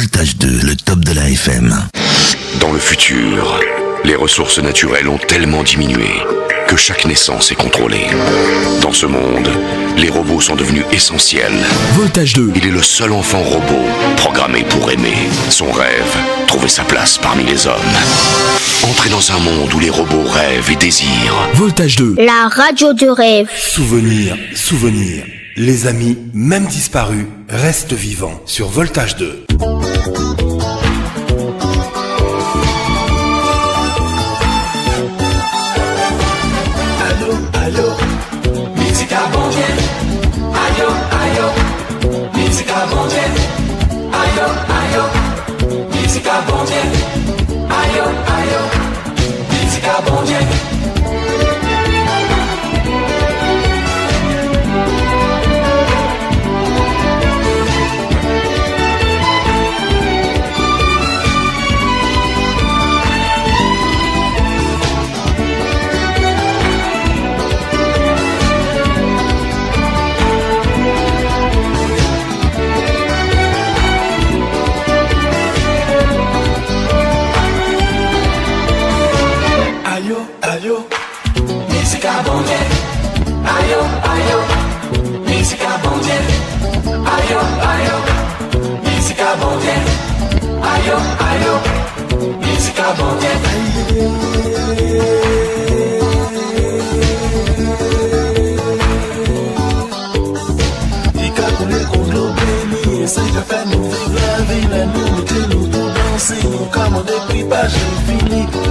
Voltage 2, le top de la FM. Dans le futur, les ressources naturelles ont tellement diminué que chaque naissance est contrôlée. Dans ce monde, les robots sont devenus essentiels. Voltage 2. Il est le seul enfant robot programmé pour aimer. Son rêve, trouver sa place parmi les hommes. Entrer dans un monde où les robots rêvent et désirent. Voltage 2. La radio de rêve. Souvenir, souvenir. Les amis, même disparus, restent vivants sur Voltage 2.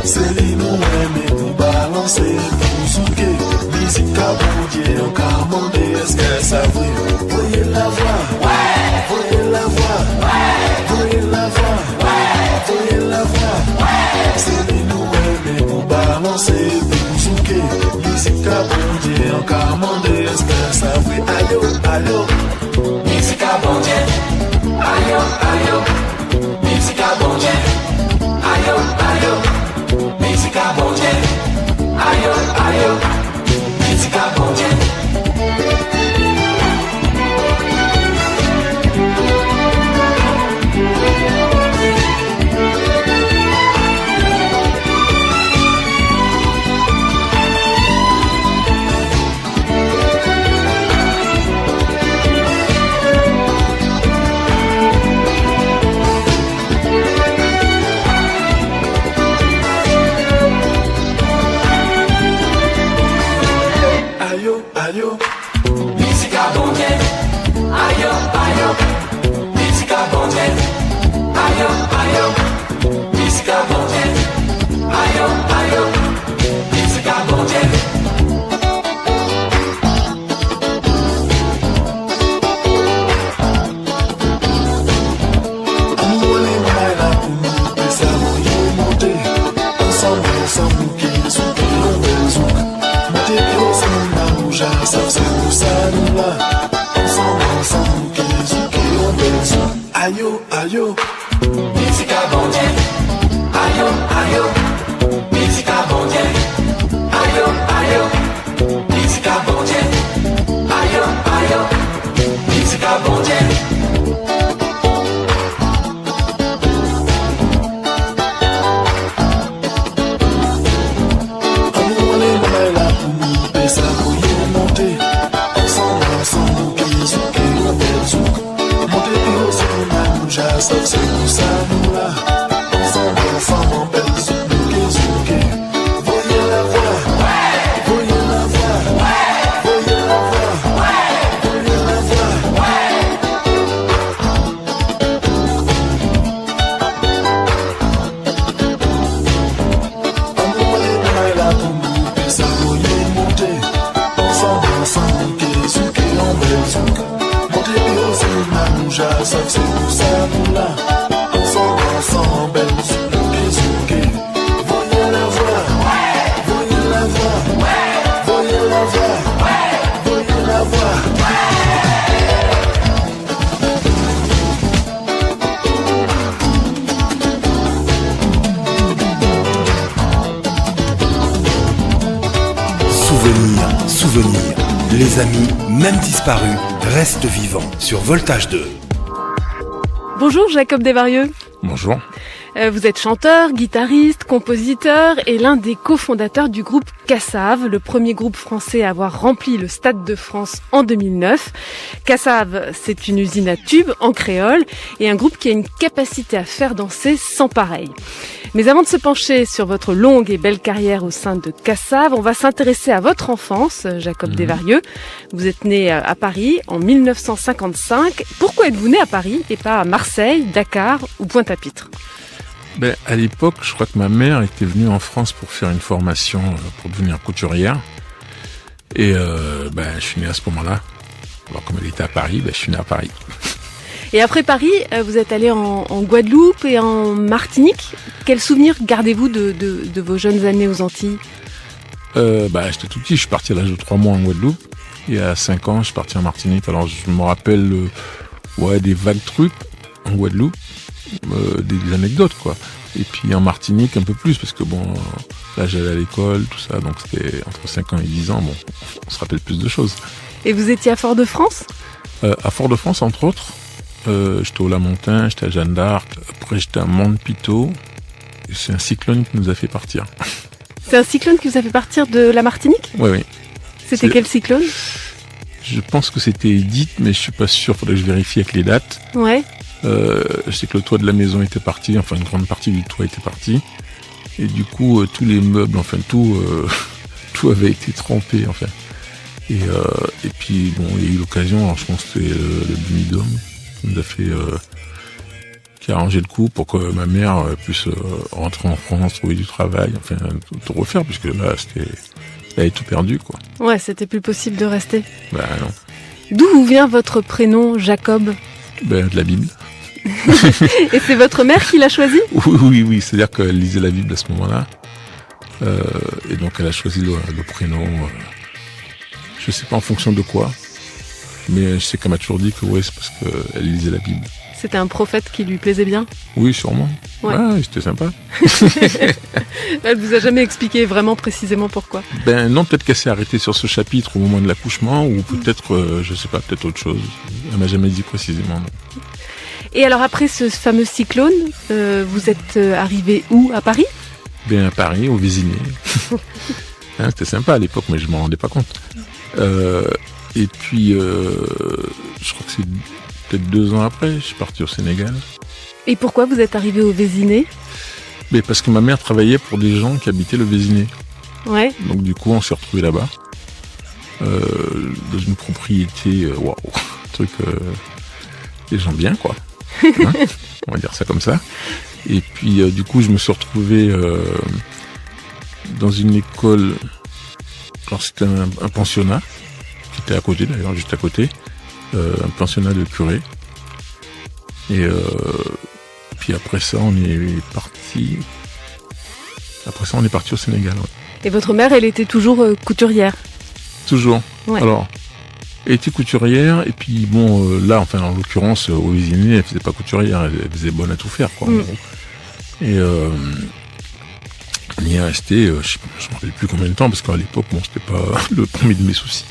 C'est les mots mais pour balancer, pour souquer. Musique à bon Dieu, encore mandé, est-ce que ça brille? Voyez la voix, ouais. Voyez la voix, ouais. Voyez la voix, ouais. Voyez la voix, ouais. C'est les mots mais pour balancer, pour souquer. Musique à bon Dieu, encore mandé, est-ce que ça brille? Allô, allô. Musique à bon Dieu, allô, allô. Musique à bon Dieu, allô, allô. Musique à bon Dieu, aïe aïe, musique à bon Dieu. Ayo, ayo, musique à bon Dieu. Ayo, ayo, musique à bon Dieu. Ayo, ayo, musique à bon Dieu. Ayo, ayo, musique à bon Dieu. C'est pour ça nous là, ensemble, ensemble, en belle soupe, zouké. Voyez la voix, ouais. Voyez la voix, ouais. Voyez la voix, ouais. Voyez la voix, ouais. Amour les mains là pour nous, et ça voyez monter. Ensemble, ensemble, zouké, en belle soupe. Montez plus haut, c'est une manouja, c'est pour ça nous là. Ensemble, ensemble, zouké. Voyez la voix, ouais. Voyez la voix, ouais. Voyez la voix, ouais. Voyez la voix, Souvenir, souvenir. Les amis, même disparus, restent vivants sur Voltage 2. Bonjour Jacob Desvarieux. Bonjour. Vous êtes chanteur, guitariste, compositeur et l'un des cofondateurs du groupe Cassave, le premier groupe français à avoir rempli le Stade de France en 2009. Cassave, c'est une usine à tubes en créole et un groupe qui a une capacité à faire danser sans pareil. Mais avant de se pencher sur votre longue et belle carrière au sein de Cassave, on va s'intéresser à votre enfance, Jacob Desvarieux. Vous êtes né à Paris en 1955. Pourquoi êtes-vous né à Paris et pas à Marseille, Dakar ou Pointe-à-Pitre ? À l'époque, je crois que ma mère était venue en France pour faire une formation pour devenir couturière. Et je suis né à ce moment-là. Alors comme elle était à Paris, je suis né à Paris. Et après Paris, vous êtes allé en Guadeloupe et en Martinique. Quels souvenirs gardez-vous de vos jeunes années aux Antilles ? J'étais tout petit, je suis parti à l'âge de 3 mois en Guadeloupe. Et à 5 ans, je suis parti en Martinique. Alors je me rappelle des vagues trucs en Guadeloupe. Des anecdotes quoi. Et puis en Martinique un peu plus parce que là j'allais à l'école, tout ça, donc c'était entre 5 ans et 10 ans, on se rappelle plus de choses. Et vous étiez à Fort-de-France ? À Fort-de-France entre autres, j'étais au Lamontin, j'étais à Jeanne d'Arc, après j'étais à Mont-Pitot, et c'est un cyclone qui nous a fait partir. C'est un cyclone qui vous a fait partir de la Martinique ? Oui. C'était quel cyclone ? Je pense que c'était Edith, mais je suis pas sûr, faudrait que je vérifie avec les dates. Ouais. Je sais que le toit de la maison était parti, enfin une grande partie du toit était parti, et du coup tous les meubles, enfin tout avait été trempé enfin. Et puis il y a eu l'occasion, alors je pense que c'était le Bumidum qui nous a fait, qui a arrangé le coup pour que ma mère puisse rentrer en France, trouver du travail, enfin tout refaire, puisque là elle avait tout perdu quoi. Ouais, c'était plus possible de rester. Non. D'où vous vient votre prénom Jacob ? De la Bible. Et c'est votre mère qui l'a choisi ? Oui, c'est-à-dire qu'elle lisait la Bible à ce moment-là. Et donc elle a choisi le prénom, je sais pas en fonction de quoi, mais je sais qu'elle m'a toujours dit que c'est parce qu'elle lisait la Bible. C'était un prophète qui lui plaisait bien ? Oui, sûrement. Ouais, c'était sympa. Elle vous a jamais expliqué vraiment précisément pourquoi ? Non, peut-être qu'elle s'est arrêtée sur ce chapitre au moment de l'accouchement, ou peut-être, je sais pas, peut-être autre chose. Elle m'a jamais dit précisément. Non. Et alors après ce fameux cyclone, vous êtes arrivé où ? À Paris ? À Paris, au Vésiné. C'était sympa à l'époque, mais je m'en rendais pas compte. Et puis, je crois que c'est peut-être 2 ans après, je suis parti au Sénégal. Et pourquoi vous êtes arrivé au Vésiné ? Parce que ma mère travaillait pour des gens qui habitaient le Vésiné. Ouais. Donc du coup, on s'est retrouvés là-bas, dans une propriété, des gens bien, quoi. On va dire ça comme ça. Et puis, du coup, je me suis retrouvé dans une école. Alors, c'était un pensionnat qui était à côté, d'ailleurs, juste à côté, un pensionnat de curé. Et puis après ça, on est parti. On est parti au Sénégal. Ouais. Et votre mère, elle était toujours couturière ? Toujours. Ouais. Alors, elle était couturière, et puis là, enfin, en l'occurrence, au Vésiné, elle faisait pas couturière, elle faisait bonne à tout faire, quoi. Et on y est resté, je me rappelle plus combien de temps, parce qu'à l'époque, c'était pas le premier de mes soucis.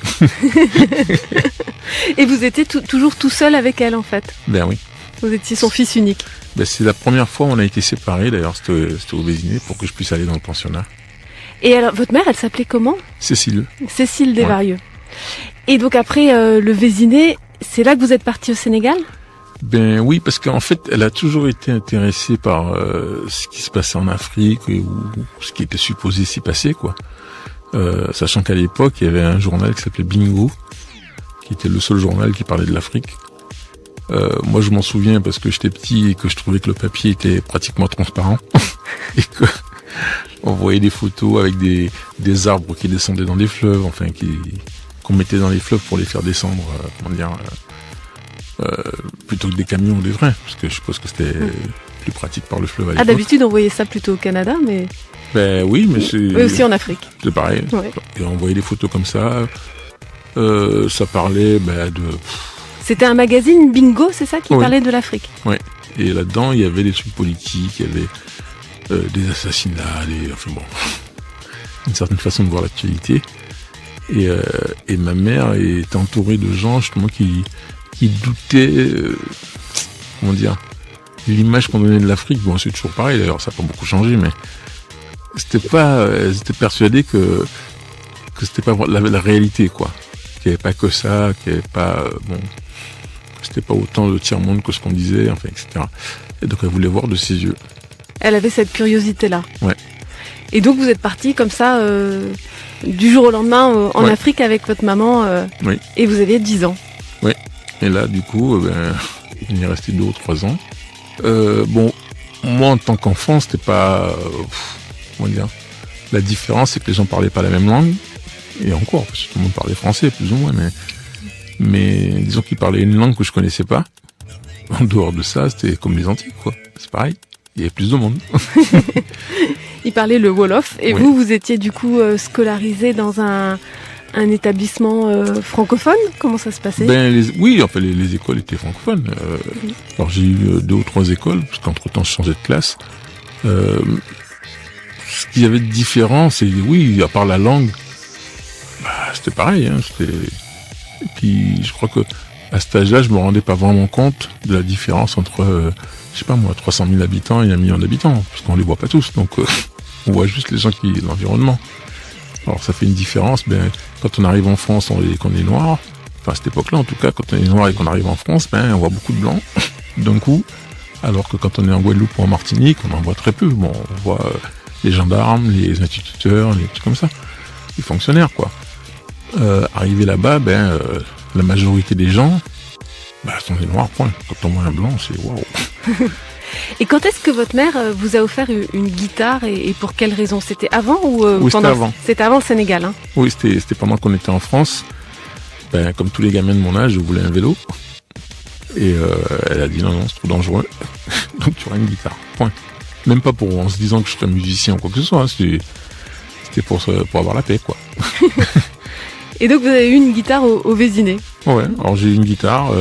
Et vous étiez toujours tout seul avec elle, en fait ? Oui. Vous étiez son fils unique ? C'est la première fois où on a été séparés, d'ailleurs, c'était au Vésiné, pour que je puisse aller dans le pensionnat. Et alors, votre mère, elle s'appelait comment ? Cécile Desvarieux. Ouais. Et donc après le Vésiné, c'est là que vous êtes parti au Sénégal ? Oui, parce qu'en fait, elle a toujours été intéressée par ce qui se passait en Afrique ou ce qui était supposé s'y passer, quoi. Sachant qu'à l'époque, il y avait un journal qui s'appelait Bingo, qui était le seul journal qui parlait de l'Afrique. Moi, je m'en souviens parce que j'étais petit et que je trouvais que le papier était pratiquement transparent et que on voyait des photos avec des arbres qui descendaient dans les fleuves, enfin qu'on mettait dans les fleuves pour les faire descendre, plutôt que des camions ou des trains, parce que je suppose que c'était plus pratique par le fleuve à l'époque. D'habitude on voyait ça plutôt au Canada, mais... Oui, mais c'est... Oui, aussi en Afrique. C'est pareil. Ouais. Et on voyait des photos comme ça, ça parlait de... C'était un magazine Bingo, c'est ça, qui parlait de l'Afrique ? Oui, et là-dedans, il y avait des trucs politiques, il y avait des assassinats, une certaine façon de voir l'actualité. Et ma mère est entourée de gens, justement, qui doutaient, l'image qu'on donnait de l'Afrique, bon, c'est toujours pareil, d'ailleurs, ça n'a pas beaucoup changé, mais ils étaient persuadés que c'était pas la réalité, quoi. Qu'il n'y avait pas que ça, qu'il n'y avait pas, c'était pas autant de tiers-monde que ce qu'on disait, enfin, etc. Et donc, elle voulait voir de ses yeux. Elle avait cette curiosité-là. Ouais. Et donc, vous êtes parti comme ça, du jour au lendemain, en Afrique avec votre maman, Oui. Et vous aviez 10 ans. Oui. Et là, du coup, il y est resté 2 ou 3 ans. Moi, en tant qu'enfant, c'était pas, comment dire, la différence, c'est que les gens parlaient pas la même langue. Et encore, parce que tout le monde parlait français, plus ou moins, mais disons qu'ils parlaient une langue que je connaissais pas. En dehors de ça, c'était comme les Antilles, quoi. C'est pareil. Il y avait plus de monde. Il parlait le Wolof. Et Oui. vous étiez du coup scolarisé dans un établissement francophone? Comment ça se passait? Oui, enfin, les écoles étaient francophones. Alors, j'ai eu 2 ou 3 écoles, parce qu'entre-temps, je changeais de classe. Ce qu'il y avait de différent, c'est, oui, à part la langue, c'était pareil, hein, Et puis, je crois que à cet âge-là, je me rendais pas vraiment compte de la différence entre, je sais pas moi, 300 000 habitants et 1 million d'habitants, parce qu'on les voit pas tous, donc on voit juste les gens l'environnement. Alors ça fait une différence, quand on arrive en France, qu'on est noir, enfin à cette époque-là en tout cas, quand on est noir et qu'on arrive en France, on voit beaucoup de blancs d'un coup, alors que quand on est en Guadeloupe ou en Martinique, on en voit très peu. Bon, on voit les gendarmes, les instituteurs, les trucs comme ça, les fonctionnaires, quoi. Arrivé là-bas, la majorité des gens sont des noirs, point. Quand on voit un blanc, c'est waouh. Et quand est-ce que votre mère vous a offert une guitare et pour quelle raison? C'était avant ou Oui, pendant? c'était avant. C'était avant le Sénégal, hein? Oui, c'était pendant qu'on était en France. Comme tous les gamins de mon âge, je voulais un vélo. Et elle a dit non, c'est trop dangereux. Donc tu auras une guitare, point. Même pas en se disant que je serais musicien ou quoi que ce soit. Hein. C'était pour avoir la paix, quoi. Et donc vous avez eu une guitare au Vésiné? Ouais, alors j'ai eu une guitare,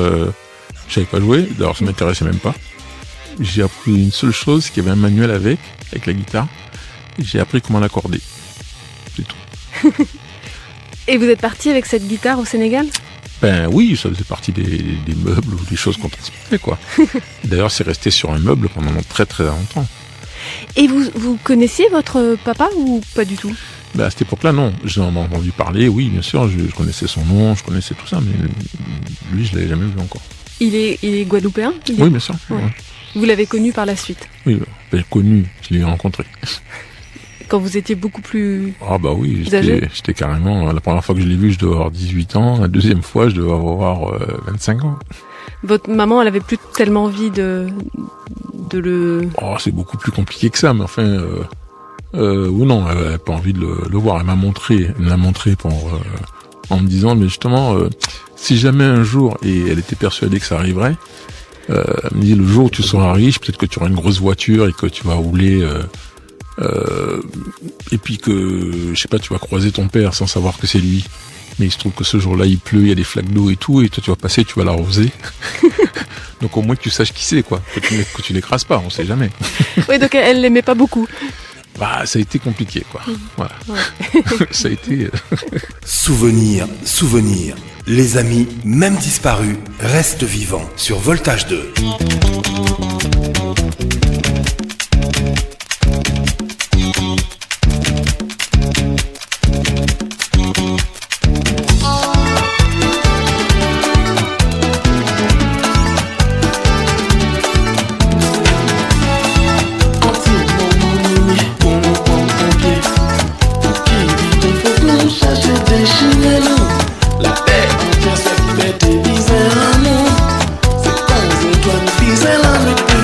je savais pas jouer, d'ailleurs ça m'intéressait même pas. J'ai appris une seule chose, qu'il y avait un manuel avec la guitare, et j'ai appris comment l'accorder. C'est tout. Et vous êtes parti avec cette guitare au Sénégal? Oui, ça faisait partie des meubles ou des choses qu'on transportait, quoi. D'ailleurs c'est resté sur un meuble pendant très très longtemps. Et vous connaissiez votre papa ou pas du tout? À cette époque-là, non. J'en ai entendu parler, oui, bien sûr, je connaissais son nom, je connaissais tout ça, mais lui, je l'avais jamais vu encore. Il est guadeloupéen? Oui, bien sûr. Ouais. Ouais. Vous l'avez connu par la suite? Oui, connu, je l'ai rencontré. Quand vous étiez beaucoup plus... Ah bah oui, âgé? j'étais carrément... La première fois que je l'ai vu, je devais avoir 18 ans. La deuxième fois, je devais avoir 25 ans. Votre maman, elle avait plus tellement envie de le... Oh, c'est beaucoup plus compliqué que ça, mais enfin... ou non, elle n'avait pas envie de le voir. Elle me l'a montré en me disant, mais justement, si jamais un jour, et elle était persuadée que ça arriverait, elle me dit, le jour où tu seras riche, peut-être que tu auras une grosse voiture et que tu vas rouler... et puis que, je sais pas, tu vas croiser ton père sans savoir que c'est lui. Mais il se trouve que ce jour-là, il pleut, il y a des flaques d'eau et tout, et toi tu vas passer, tu vas l'arroser. Donc au moins que tu saches qui c'est, quoi. Que tu l'écrases pas, on sait jamais. Oui, donc elle l'aimait pas beaucoup. Ça a été compliqué, quoi. Voilà. Ouais. Ça a été... Souvenir. Les amis, même disparus, restent vivants sur Voltage 2. La paix, on tient cette fête et disait l'amour. C'est quand on doit nous piser la nuit.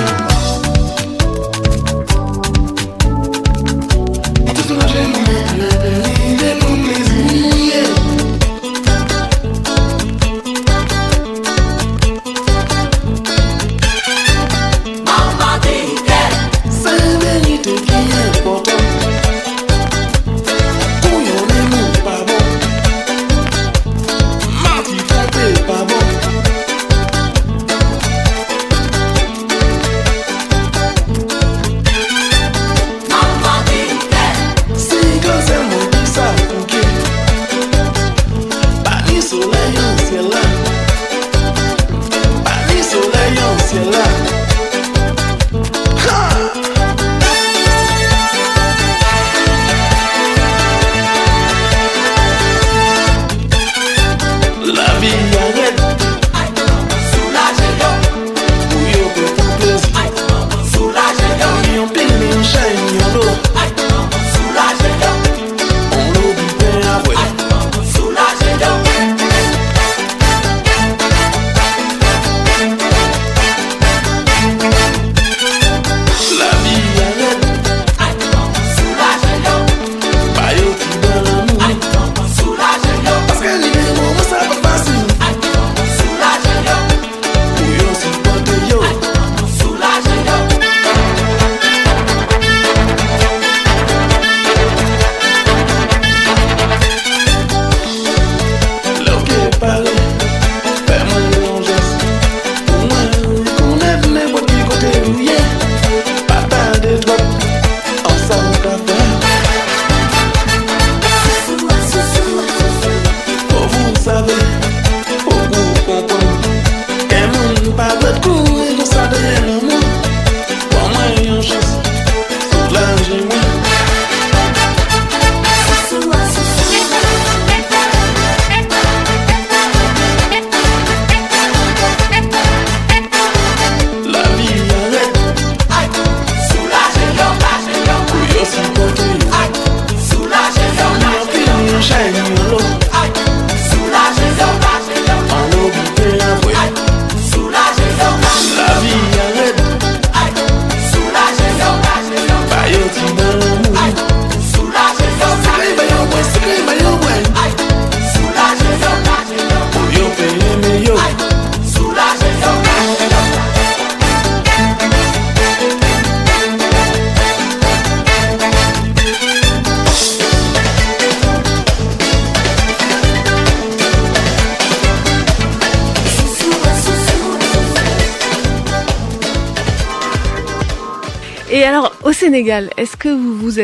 Et alors, au Sénégal, est-ce que vous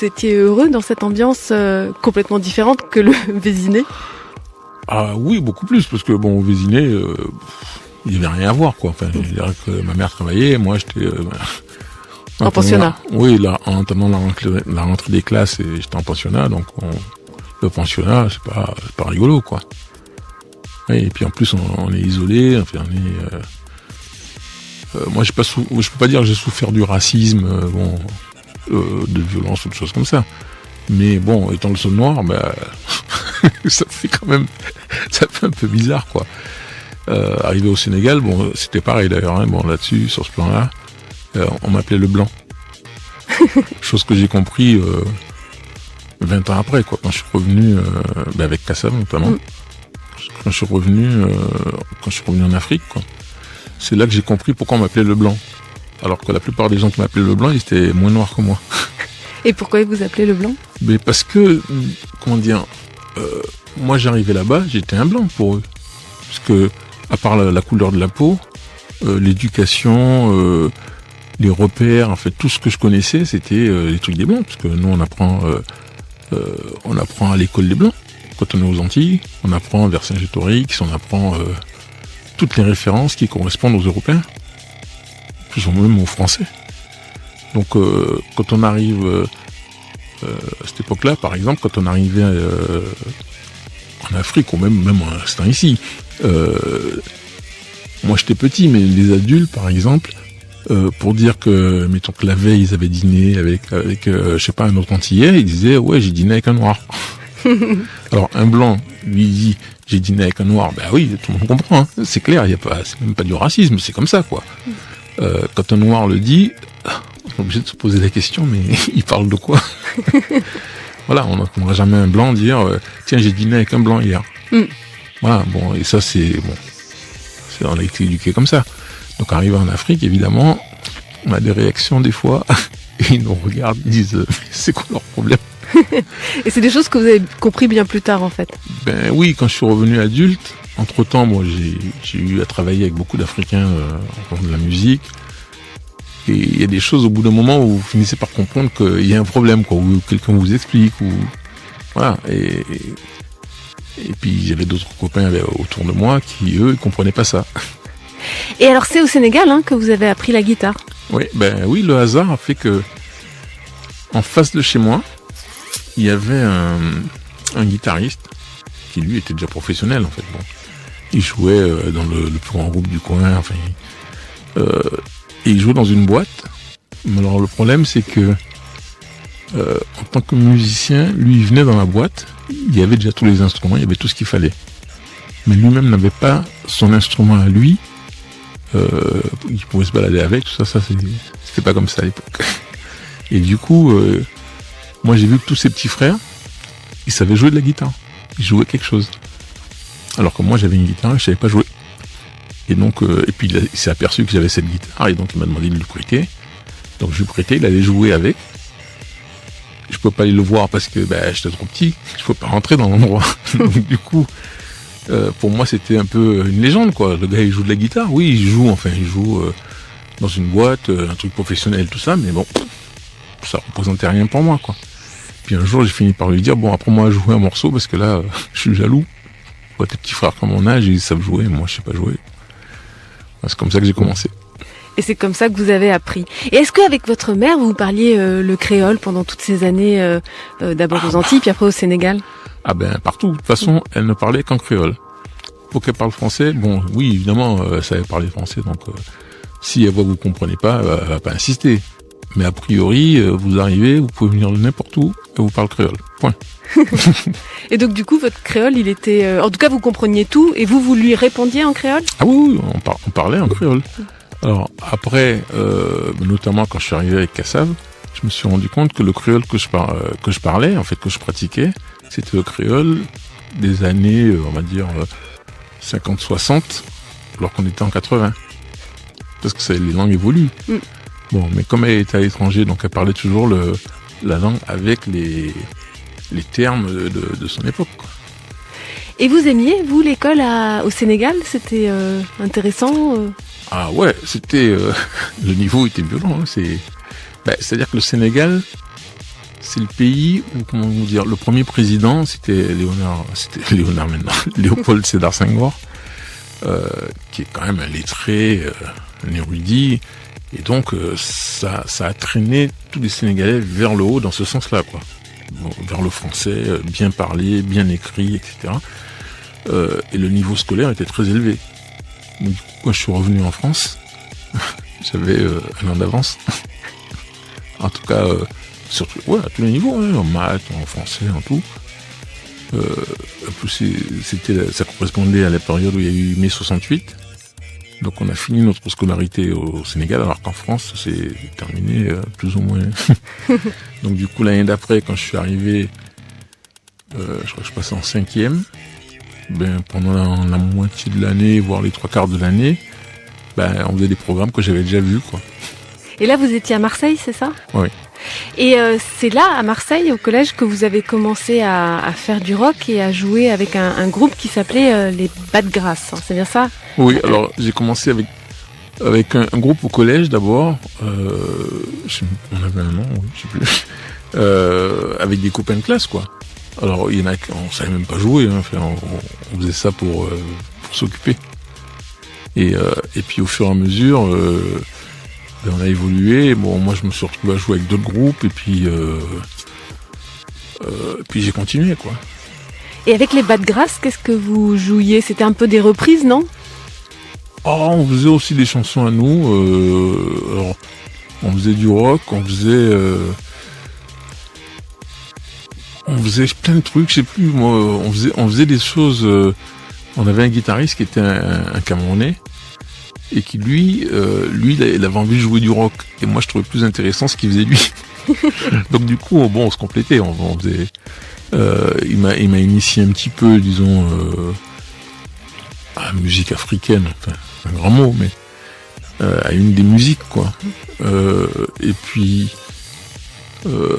étiez heureux dans cette ambiance complètement différente que le Vésiné? Ah oui, beaucoup plus, parce que bon, au Vésiné, il y avait rien à voir, quoi. Enfin, je dirais que ma mère travaillait, moi j'étais En pensionnat. Oui, là, en attendant la rentrée des classes, et j'étais en pensionnat, donc le pensionnat, c'est pas rigolo, quoi. Et puis en plus, on est isolé, enfin, moi, je peux pas dire que j'ai souffert du racisme, de violence ou de choses comme ça. Mais bon, étant le seul noir, ça fait un peu bizarre, quoi. Arrivé au Sénégal, bon, c'était pareil d'ailleurs, hein, bon, là-dessus, sur ce plan-là, on m'appelait le blanc. Chose que j'ai compris 20 ans après, quoi, quand je suis revenu, avec Kassav notamment. Quand je suis revenu en Afrique, quoi. C'est là que j'ai compris pourquoi on m'appelait le blanc. Alors que la plupart des gens qui m'appelaient le blanc, ils étaient moins noirs que moi. Et pourquoi ils vous appelaient le blanc? Mais parce que, moi j'arrivais là-bas, j'étais un blanc pour eux. Parce que, à part la couleur de la peau, l'éducation, les repères, en fait, tout ce que je connaissais, c'était les trucs des blancs. Parce que nous, on apprend à l'école des blancs. Quand on est aux Antilles, on apprend Vercingétorix, on apprend toutes les références qui correspondent aux Européens, plus ou moins aux Français. Donc quand on arrive à cette époque-là, par exemple, quand on arrivait en Afrique, ou même à l'instant ici, moi j'étais petit, mais les adultes, par exemple, pour dire que, mettons que la veille ils avaient dîné avec je sais pas, un autre Antillais, ils disaient ouais, j'ai dîné avec un noir. Alors un blanc lui dit j'ai dîné avec un noir, ben oui, tout le monde comprend, hein. C'est clair, c'est même pas du racisme, c'est comme ça, quoi. Quand un noir le dit, on est obligé de se poser la question, mais il parle de quoi? Voilà, on n'entendra jamais un blanc dire tiens, j'ai dîné avec un blanc hier. Voilà, bon, et ça on a été éduqué comme ça. Donc arrivé en Afrique, évidemment, on a des réactions des fois, et ils nous regardent, ils disent c'est quoi leur problème? Et c'est des choses que vous avez compris bien plus tard, en fait. Ben oui, quand je suis revenu adulte, entre-temps, moi, j'ai eu à travailler avec beaucoup d'Africains en faisant de la musique. Et il y a des choses, au bout d'un moment, où vous finissez par comprendre qu'il y a un problème, quoi, où quelqu'un vous explique, ou voilà. Et puis, j'avais d'autres copains autour de moi qui, eux, ils comprenaient pas ça. Et alors, c'est au Sénégal que vous avez appris la guitare? Oui, le hasard a fait que, en face de chez moi, il y avait un guitariste qui lui était déjà professionnel, en fait. Bon, il jouait dans le plus grand groupe du coin, enfin, et il jouait dans une boîte. Mais alors le problème, c'est que en tant que musicien, lui, il venait dans la boîte, il y avait déjà tous les instruments, il y avait tout ce qu'il fallait. Mais lui-même n'avait pas son instrument à lui, il pouvait se balader avec, tout ça, c'était pas comme ça à l'époque. Et du coup, moi j'ai vu que tous ses petits frères, ils savaient jouer de la guitare. Ils jouaient quelque chose. Alors que moi j'avais une guitare et je savais pas jouer. Et donc, et puis il s'est aperçu que j'avais cette guitare et donc il m'a demandé de lui prêter. Donc je lui prêtais, il allait jouer avec. Je peux pas aller le voir parce que j'étais trop petit, je peux pas rentrer dans l'endroit. Donc du coup, pour moi c'était un peu une légende, quoi. Le gars il joue de la guitare, oui il joue dans une boîte, un truc professionnel, tout ça, mais bon, ça représentait rien pour moi, quoi. Puis un jour j'ai fini par lui dire bon, apprends-moi à jouer un morceau parce que là je suis jaloux. Tes petits frères comme mon âge ils savent jouer, moi je sais pas jouer. C'est comme ça que j'ai commencé. Et c'est comme ça que vous avez appris. Et est-ce qu'avec votre mère, vous parliez le créole pendant toutes ces années, d'abord aux Antilles, puis après au Sénégal? Partout. De toute façon, elle ne parlait qu'en créole. Pour qu'elle parle français, bon, oui, évidemment, elle savait parler français, donc si elle voit que vous comprenez pas, elle va pas insister. Mais a priori, vous arrivez, vous pouvez venir de n'importe où, et vous parlez créole. Point. Et donc du coup, votre créole, il était... en tout cas, vous compreniez tout, et vous lui répondiez en créole? Ah oui, on parlait en créole. Alors après, notamment quand je suis arrivé avec Kassav, je me suis rendu compte que le créole que je parlais, en fait que je pratiquais, c'était le créole des années, on va dire 50-60, alors qu'on était en 80. Parce que les langues évoluent. Bon, mais comme elle était à l'étranger, donc elle parlait toujours la langue avec les termes de son époque, quoi. Et vous aimiez, vous, l'école au Sénégal? C'était intéressant Ah ouais, c'était le niveau était violent. Hein, c'est-à-dire que le Sénégal, c'est le pays où, comment vous dire, le premier président, c'était Léonard maintenant, Léopold Sédar Senghor, qui est quand même un lettré, un érudit, et donc ça a traîné tous les Sénégalais vers le haut dans ce sens-là, quoi. Bon, vers le français, bien parlé, bien écrit, etc. Et le niveau scolaire était très élevé. Donc, du coup, quand je suis revenu en France, j'avais un an d'avance. En tout cas, surtout, ouais, à tous les niveaux, hein, en maths, en français, en tout. En plus, ça correspondait à la période où il y a eu mai 68. Donc on a fini notre scolarité au Sénégal, alors qu'en France, c'est terminé plus ou moins. Donc du coup, l'année d'après, quand je suis arrivé, je crois que je passais en 5e. Pendant la moitié de l'année, voire les 3/4 de l'année, on faisait des programmes que j'avais déjà vus, quoi. Et là, vous étiez à Marseille, c'est ça ? Oui. Et c'est là, à Marseille, au collège, que vous avez commencé à faire du rock et à jouer avec un groupe qui s'appelait les Bad Grass, hein, c'est bien ça ? Oui, alors j'ai commencé avec un groupe au collège d'abord. On avait un nom, oui, je sais plus. Avec des copains de classe, quoi. Alors il y en a qui on savait même pas jouer, hein, on faisait ça pour s'occuper. Et puis au fur et à mesure, on a évolué. Bon, moi je me suis retrouvé à jouer avec d'autres groupes et puis j'ai continué, quoi. Et avec les Bad Grass, qu'est-ce que vous jouiez ? C'était un peu des reprises, non ? Oh, on faisait aussi des chansons à nous. Alors, on faisait du rock, on faisait plein de trucs, je sais plus, moi, on faisait des choses, on avait un guitariste qui était un Camerounais, et qui lui, il avait envie de jouer du rock, et moi je trouvais plus intéressant ce qu'il faisait lui. Donc du coup, on se complétait, on faisait, il m'a initié un petit peu, disons, à la musique africaine, enfin, c'est un grand mot, mais, à une des musiques, quoi. Et puis,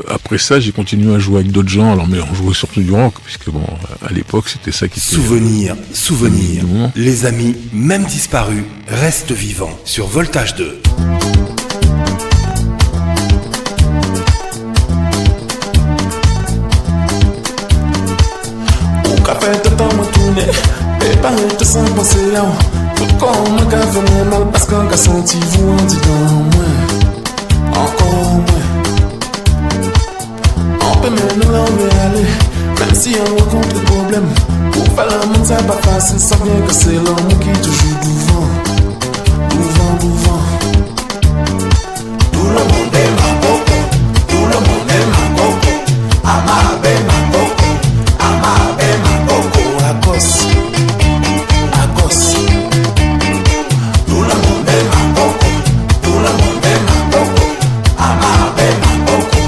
après ça, j'ai continué à jouer avec d'autres gens. Alors, mais on jouait surtout du rock, puisque bon, à l'époque, c'était ça qui était... Souvenir. Les amis, même disparus, restent vivants sur Voltage 2. Au café de temps me tourner, et pas de sans penser là. Tout comme un café mal parce qu'un gars senti vous en dit dans moi. Encore moins. Mais nous là on veut aller, même si on rencontre des problèmes. Pour faire la monde c'est pas facile, ça vient que c'est l'homme qui toujours devant. Tout le monde est ma coco, tout le monde est ma coco. Amabe ma coco, amabe ma coco. Agos. Tout le monde est ma coco, tout le monde est ma coco. Amabe ma coco,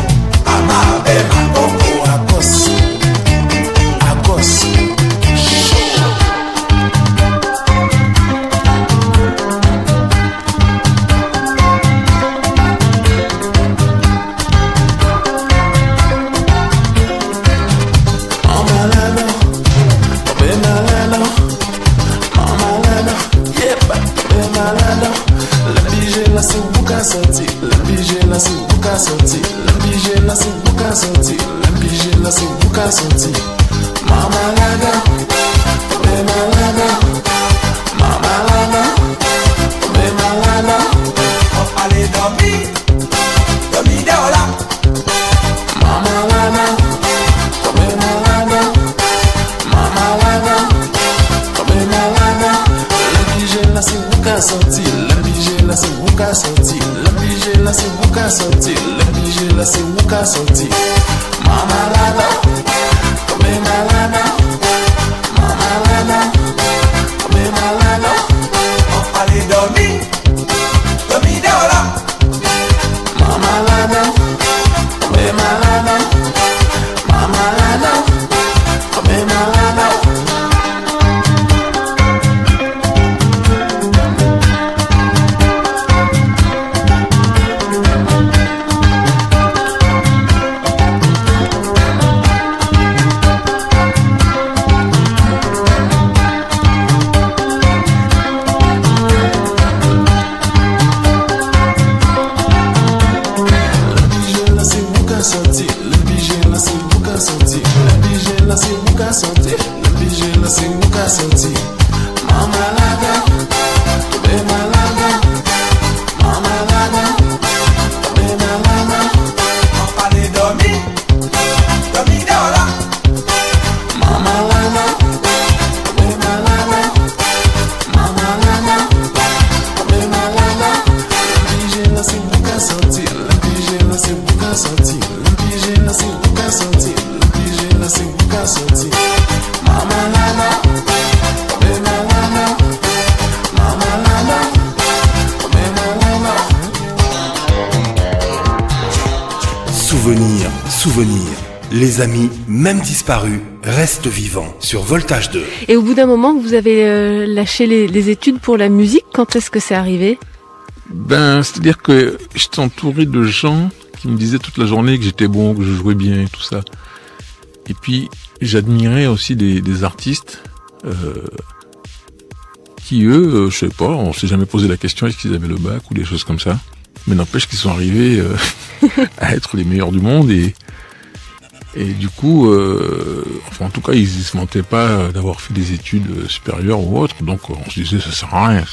amabe ma coco. Agos. Souvenir, souvenir. Les amis, même disparus, restent vivants sur Voltage 2. Et au bout d'un moment, vous avez lâché les études pour la musique. Quand est-ce que c'est arrivé ? C'est-à-dire que j'étais entouré de gens qui me disaient toute la journée que j'étais bon, que je jouais bien et tout ça. Et puis, j'admirais aussi des artistes qui, eux, je sais pas, on s'est jamais posé la question est-ce qu'ils avaient le bac ou des choses comme ça. Mais n'empêche qu'ils sont arrivés à être les meilleurs du monde et du coup, en tout cas, ils se vantaient pas d'avoir fait des études supérieures ou autres. Donc, on se disait ça sert à rien.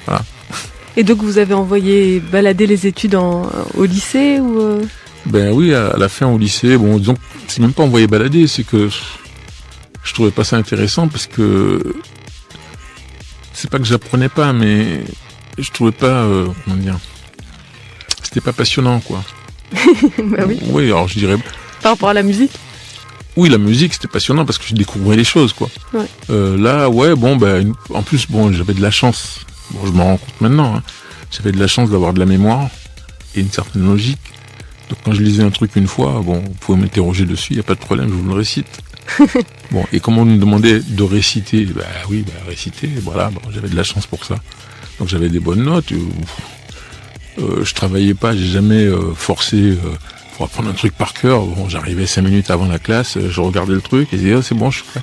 Voilà. Et donc vous avez envoyé balader les études au lycée ou Oui, à la fin au lycée, disons, c'est même pas envoyé balader, c'est que je trouvais pas ça intéressant parce que c'est pas que j'apprenais pas, mais je trouvais pas, c'était pas passionnant, quoi. Bah oui. Oui, alors je dirais. Par rapport à la musique ? Oui, la musique c'était passionnant parce que je découvrais les choses, quoi. Ouais. Là, en plus, j'avais de la chance. Je m'en rends compte maintenant. Hein. J'avais de la chance d'avoir de la mémoire et une certaine logique. Donc quand je lisais un truc une fois, vous pouvez m'interroger dessus, il n'y a pas de problème, je vous le récite. Et comme on nous demandait de réciter, réciter, voilà, j'avais de la chance pour ça. Donc j'avais des bonnes notes. Je travaillais pas, j'ai jamais forcé pour apprendre un truc par cœur. J'arrivais 5 minutes avant la classe, je regardais le truc et je disais c'est bon, je suis prêt.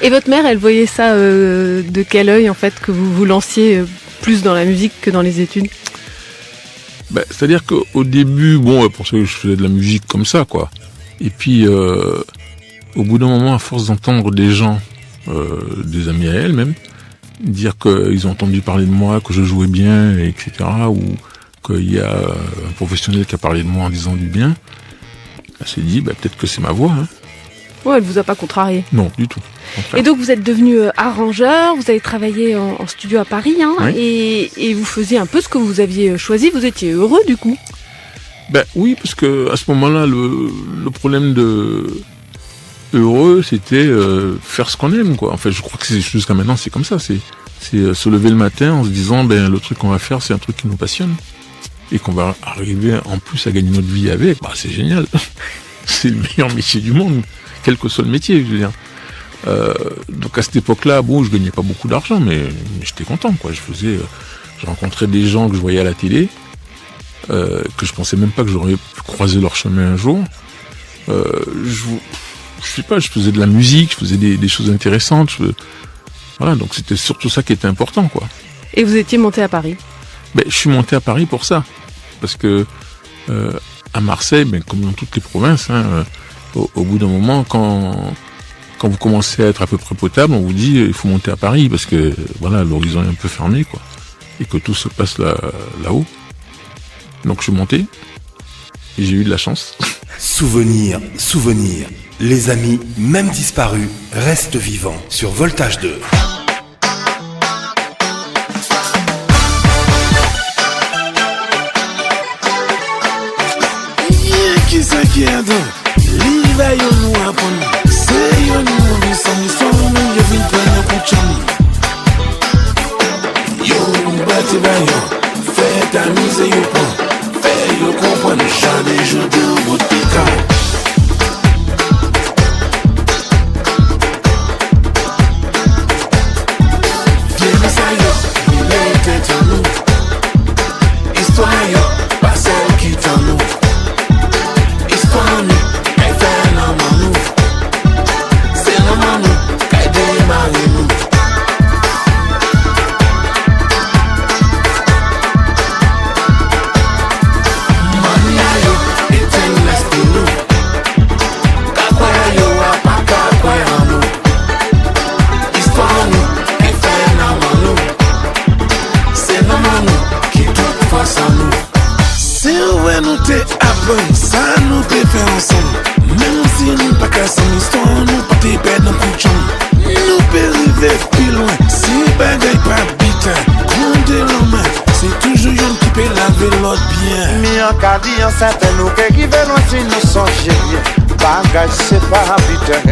Et votre mère, elle voyait ça de quel œil en fait, que vous vous lanciez plus dans la musique que dans les études ? C'est-à-dire qu'au début, pour ça que je faisais de la musique comme ça, quoi. Et puis au bout d'un moment, à force d'entendre des gens, des amis à elle même, dire qu'ils ont entendu parler de moi, que je jouais bien, etc., ou qu'il y a un professionnel qui a parlé de moi en disant du bien, elle s'est dit, peut-être que c'est ma voix. Hein. Ouais, elle vous a pas contrarié. Non, du tout. Et donc vous êtes devenu arrangeur, vous avez travaillé en studio à Paris, hein, oui. et vous faisiez un peu ce que vous aviez choisi, vous étiez heureux du coup ? Oui, parce que à ce moment-là, le problème de heureux, c'était faire ce qu'on aime, quoi. En fait, je crois que jusqu'à maintenant, c'est comme ça. C'est se lever le matin en se disant, le truc qu'on va faire, c'est un truc qui nous passionne. Et qu'on va arriver en plus à gagner notre vie avec, c'est génial. C'est le meilleur métier du monde, quel que soit le métier, je veux dire. Donc à cette époque-là, je gagnais pas beaucoup d'argent, mais j'étais content, quoi. Je rencontrais des gens que je voyais à la télé, que je pensais même pas que j'aurais pu croiser leur chemin un jour. Je sais pas, je faisais de la musique, je faisais des choses intéressantes. Voilà, donc c'était surtout ça qui était important, quoi. Et vous étiez monté à Paris ? Je suis monté à Paris pour ça, parce que à Marseille, comme dans toutes les provinces, au bout d'un moment, quand vous commencez à être à peu près potable, on vous dit il faut monter à Paris parce que l'horizon est un peu fermé, quoi, et que tout se passe là-haut. Donc je suis monté et j'ai eu de la chance. Souvenir, souvenir. Les amis, même disparus, restent vivants sur Voltage 2. Qui c'est qui est donc? Liva yo nou apon. C'est yo nou vi son son yo vin prendre coup de chami. Yo bati ba yo. Fais ta mise yo pon. Fais yo comprendre jamais je de bout de picard. Viens ça yo, il est en nous. Histoire yo, pas celle qui t'en nous. Ça nous peut faire ensemble. Même si nous pas casser l'histoire, nous pas te perdre dans coup de chambre. Nous peut arriver plus loin. Si bagaille pas bitin, comptez l'homme. C'est toujours une qui peut laver l'autre bien. Mi en cas dit en certain nous qui veut loin si nous songeons rien. Bagaille c'est pas bitin.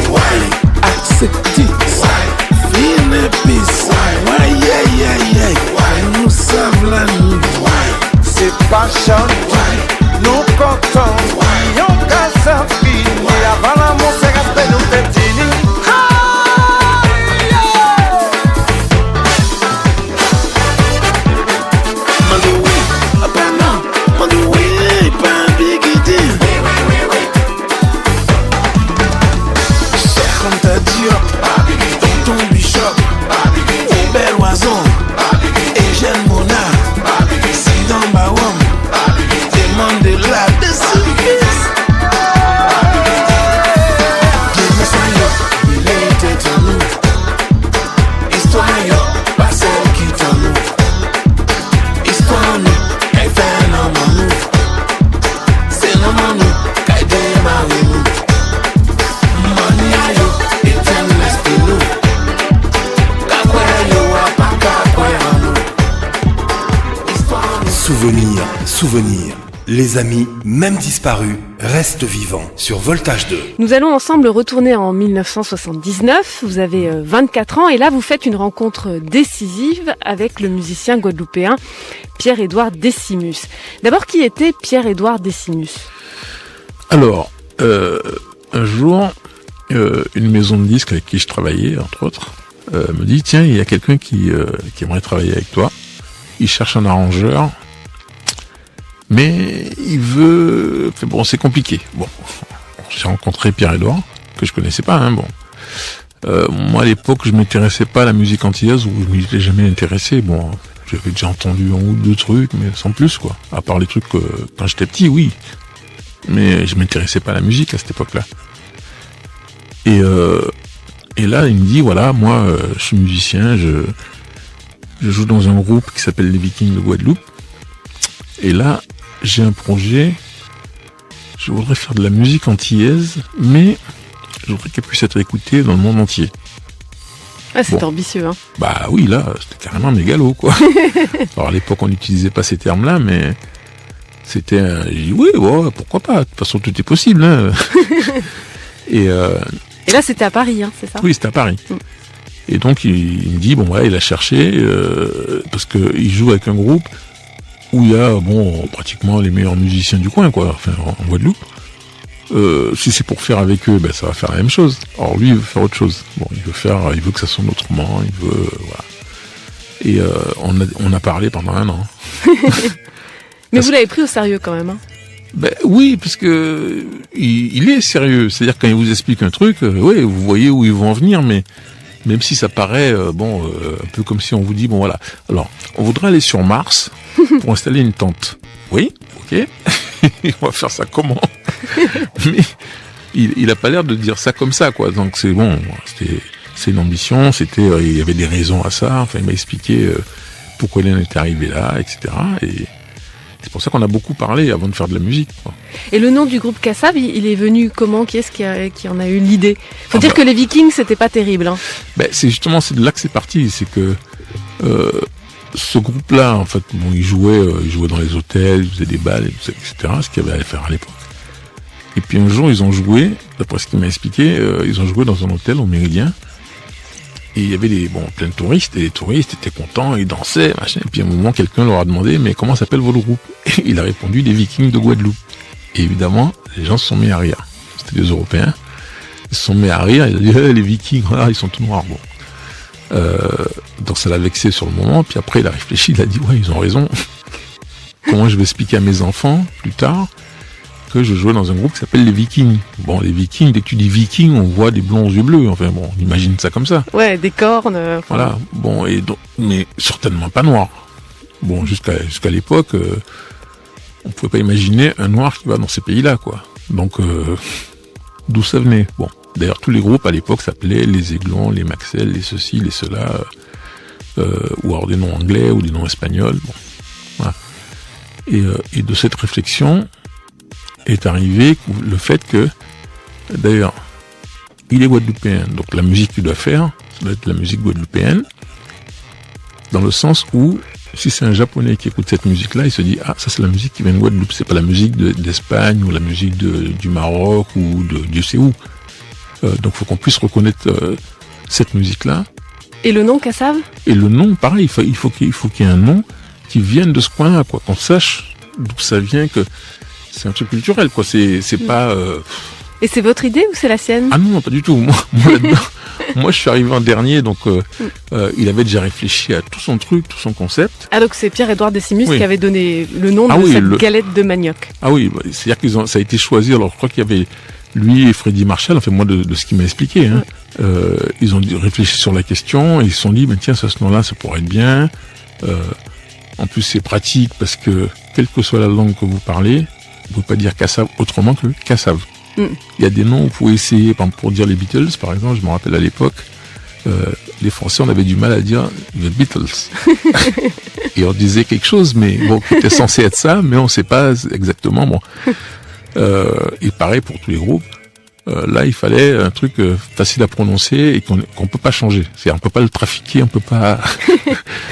Why accepter? Why feel the peace? Why yeah. Why nous savons la nuit? Why c'est pas chant. Nous content. Yon Kassav fini, avant l'amour c'est respect nous fait dîner. Souvenir. Les amis, même disparus, restent vivants sur Voltage 2. Nous allons ensemble retourner en 1979. Vous avez 24 ans et là vous faites une rencontre décisive avec le musicien guadeloupéen Pierre-Édouard Décimus. D'abord, qui était Pierre-Édouard Décimus ? Alors, un jour, une maison de disques avec qui je travaillais, entre autres, me dit, tiens, il y a quelqu'un qui aimerait travailler avec toi. Il cherche un arrangeur. Mais il veut... Bon, c'est compliqué. Bon, j'ai rencontré Pierre-Édouard, que je connaissais pas, hein, bon. Moi, à l'époque, je m'intéressais pas à la musique antillaise, ou je m'y étais jamais intéressé. Bon, j'avais déjà entendu un ou deux trucs, mais sans plus, quoi. À part les trucs quand j'étais petit, oui. Mais je m'intéressais pas à la musique à cette époque-là. Et là, il me dit, voilà, moi, je suis musicien, je joue dans un groupe qui s'appelle les Vikings de Guadeloupe. Et là, j'ai un projet, je voudrais faire de la musique antillaise, mais je voudrais qu'elle puisse être écoutée dans le monde entier. Ah, c'est ambitieux, hein. Bah oui, là, c'était carrément mégalo, quoi. Alors à l'époque, on n'utilisait pas ces termes-là, mais c'était... J'ai dit, oui, ouais, pourquoi pas, de toute façon, tout est possible, hein. Et là, c'était à Paris, hein, c'est ça ? Oui, c'était à Paris. Et donc, il me dit, bon, ouais, il a cherché, parce qu'il joue avec un groupe où il y a, bon, pratiquement les meilleurs musiciens du coin, quoi, enfin, en Guadeloupe. Si c'est pour faire avec eux, ben, ça va faire la même chose. Or, lui, il veut faire autre chose. Bon, il veut que ça sonne autrement, voilà. Et, on a parlé pendant 1 an. Mais vous l'avez pris au sérieux quand même, hein. Ben, oui, parce que, il est sérieux. C'est-à-dire, quand il vous explique un truc, oui, vous voyez où ils vont en venir, mais, même si ça paraît, un peu comme si on vous dit, bon, voilà. Alors, on voudrait aller sur Mars pour installer une tente. Oui, ok. On va faire ça comment? Mais il a pas l'air de dire ça comme ça, quoi. Donc c'est bon, c'est une ambition, il y avait des raisons à ça. Enfin, il m'a expliqué pourquoi il en était arrivé là, etc. Et c'est pour ça qu'on a beaucoup parlé avant de faire de la musique, quoi. Et le nom du groupe Kassav, il est venu comment? Qui est-ce qui en a eu l'idée? Faut dire que les Vikings, c'était pas terrible, hein. Ben, c'est de là que c'est parti. C'est que ce groupe-là, en fait, bon, il jouait dans les hôtels, il faisait des balles, etc. Ce qu'il y avait à faire à l'époque. Et puis un jour, ils ont joué, d'après ce qu'il m'a expliqué, ils ont joué dans un hôtel au Méridien. Et il y avait plein de touristes, et les touristes étaient contents, ils dansaient, machin. Et puis à un moment, quelqu'un leur a demandé, mais comment s'appelle votre groupe? Et il a répondu, les Vikings de Guadeloupe. Et évidemment, les gens se sont mis à rire. C'était des Européens. Ils se sont mis à rire, ils ont dit, les Vikings, voilà, ils sont tout noirs. Bon. Donc ça l'a vexé sur le moment, puis après il a réfléchi, il a dit, ouais, ils ont raison. Comment je vais expliquer à mes enfants, plus tard, que je jouais dans un groupe qui s'appelle les Vikings. Bon, les Vikings, dès que tu dis Vikings, on voit des blonds aux yeux bleus. Enfin bon, on imagine ça comme ça. Ouais, des cornes. Voilà. Bon, et donc, mais certainement pas noirs. Bon, jusqu'à l'époque, on pouvait pas imaginer un noir qui va dans ces pays-là, quoi. Donc, d'où ça venait? Bon, d'ailleurs, tous les groupes à l'époque s'appelaient les Aiglons, les Maxel, les ceci, les cela, ou alors des noms anglais ou des noms espagnols. Bon, voilà. Et de cette réflexion est arrivé le fait que, d'ailleurs, il est guadeloupéen, donc la musique qu'il doit faire, ça doit être la musique guadeloupéenne, dans le sens où, si c'est un Japonais qui écoute cette musique-là, il se dit, ah, ça c'est la musique qui vient de Guadeloupe, c'est pas la musique d'Espagne, ou la musique du Maroc, ou de Dieu sait où. Donc faut qu'on puisse reconnaître cette musique-là. Et le nom Kassav? Et le nom, pareil, il faut qu'il y ait un nom qui vienne de ce coin-là, quoi, qu'on sache d'où ça vient, que c'est un truc culturel, quoi. C'est pas. Et c'est votre idée ou c'est la sienne? Ah non, pas du tout. Moi là-dedans, moi, je suis arrivé en dernier, donc il avait déjà réfléchi à tout son truc, tout son concept. Ah, donc c'est Pierre-Édouard Décimus Oui. qui avait donné le nom de cette galette de manioc. Ah oui, c'est-à-dire ça a été choisi. Alors, je crois qu'il y avait lui et Freddy Marshall, enfin moi de ce qu'il m'a expliqué. Hein, ils ont réfléchi sur la question et ils se sont dit, ben tiens, ce nom-là, ça pourrait être bien. En plus, c'est pratique parce que quelle que soit la langue que vous parlez, vous pouvez pas dire Cassave autrement que Cassave. Il y a des noms où vous pouvez essayer, par exemple, pour dire les Beatles, par exemple, je me rappelle à l'époque, les Français, on avait du mal à dire les Beatles. Et on disait quelque chose, mais bon, qui était censé être ça, mais on sait pas exactement. Bon, et pareil pour tous les groupes. Là, il fallait un truc facile à prononcer et qu'on peut pas changer. C'est-à-dire, on peut pas le trafiquer, on peut pas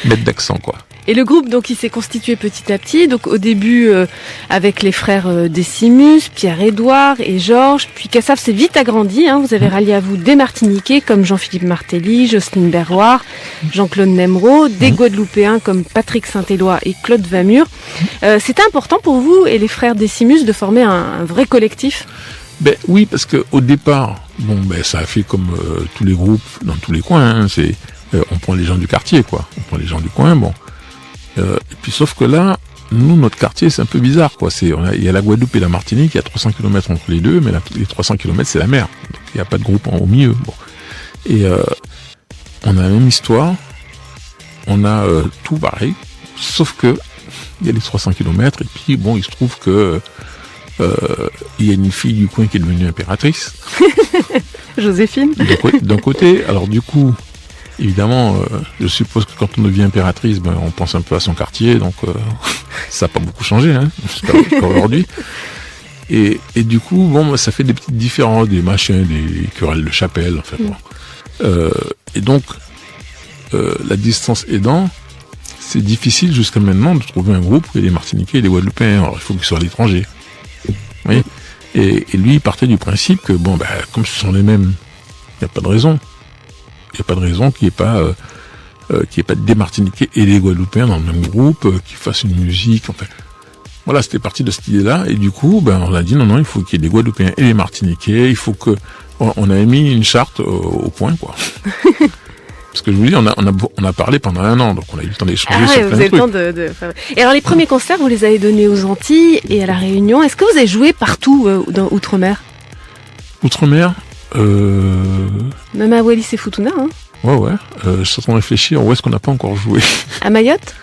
mettre d'accent, quoi. Et le groupe, donc, il s'est constitué petit à petit. Donc, au début, avec les frères Décimus, Pierre-Édouard et Georges. Puis Cassave s'est vite agrandi. Hein. Vous avez rallié à vous des Martiniquais comme Jean-Philippe Martelly, Jocelyne Berroir, Jean-Claude Nemrod, des Guadeloupéens comme Patrick Saint-Éloi et Claude Vamur. C'était important pour vous et les frères Décimus de former un vrai collectif? Ben oui, parce que au départ, bon, ben ça a fait comme tous les groupes dans tous les coins. Hein, c'est on prend les gens du quartier, quoi. On prend les gens du coin, bon. Et puis sauf que là, nous, notre quartier, c'est un peu bizarre, quoi. Il y a la Guadeloupe et la Martinique, il y a 300 km entre les deux, mais les 300 km, c'est la mer. Donc il n'y a pas de groupe au milieu. Bon. Et on a la même histoire, on a tout pareil, sauf que il y a les 300 km, et puis bon, il se trouve que il y a une fille du coin qui est devenue impératrice. Joséphine. D'un côté, alors du coup, évidemment, je suppose que quand on devient impératrice, ben, on pense un peu à son quartier, donc ça n'a pas beaucoup changé, hein, jusqu'à aujourd'hui. Et du coup, bon, ça fait des petites différences, des machins, des querelles de chapelle, en fait. Bon. Et donc, la distance aidant, c'est difficile jusqu'à maintenant de trouver un groupe où il y a des Martiniquais et des Guadeloupéens. Alors, il faut qu'ils soient à l'étranger. Vous voyez ? Et lui, il partait du principe que, bon, ben, comme ce sont les mêmes, il n'y a pas de raison. Il n'y a pas de raison qu'il n'y ait pas des Martiniquais et des Guadeloupéens dans le même groupe, qui fassent une musique, enfin. Voilà, c'était parti de cette idée-là, et du coup, ben, on a dit non, il faut qu'il y ait des Guadeloupéens et des Martiniquais, il faut que, on a mis une charte au point, quoi. Parce que je vous dis, on a parlé pendant 1 an, donc on a eu le temps d'échanger sur plein de trucs. Vous avez le temps Et alors, les premiers concerts, vous les avez donnés aux Antilles et à La Réunion. Est-ce que vous avez joué partout dans Outre-mer? Outre-mer, Même à Wallis et Futuna, hein? Ouais. Je suis en train de réfléchir, où est-ce qu'on n'a pas encore joué? À Mayotte?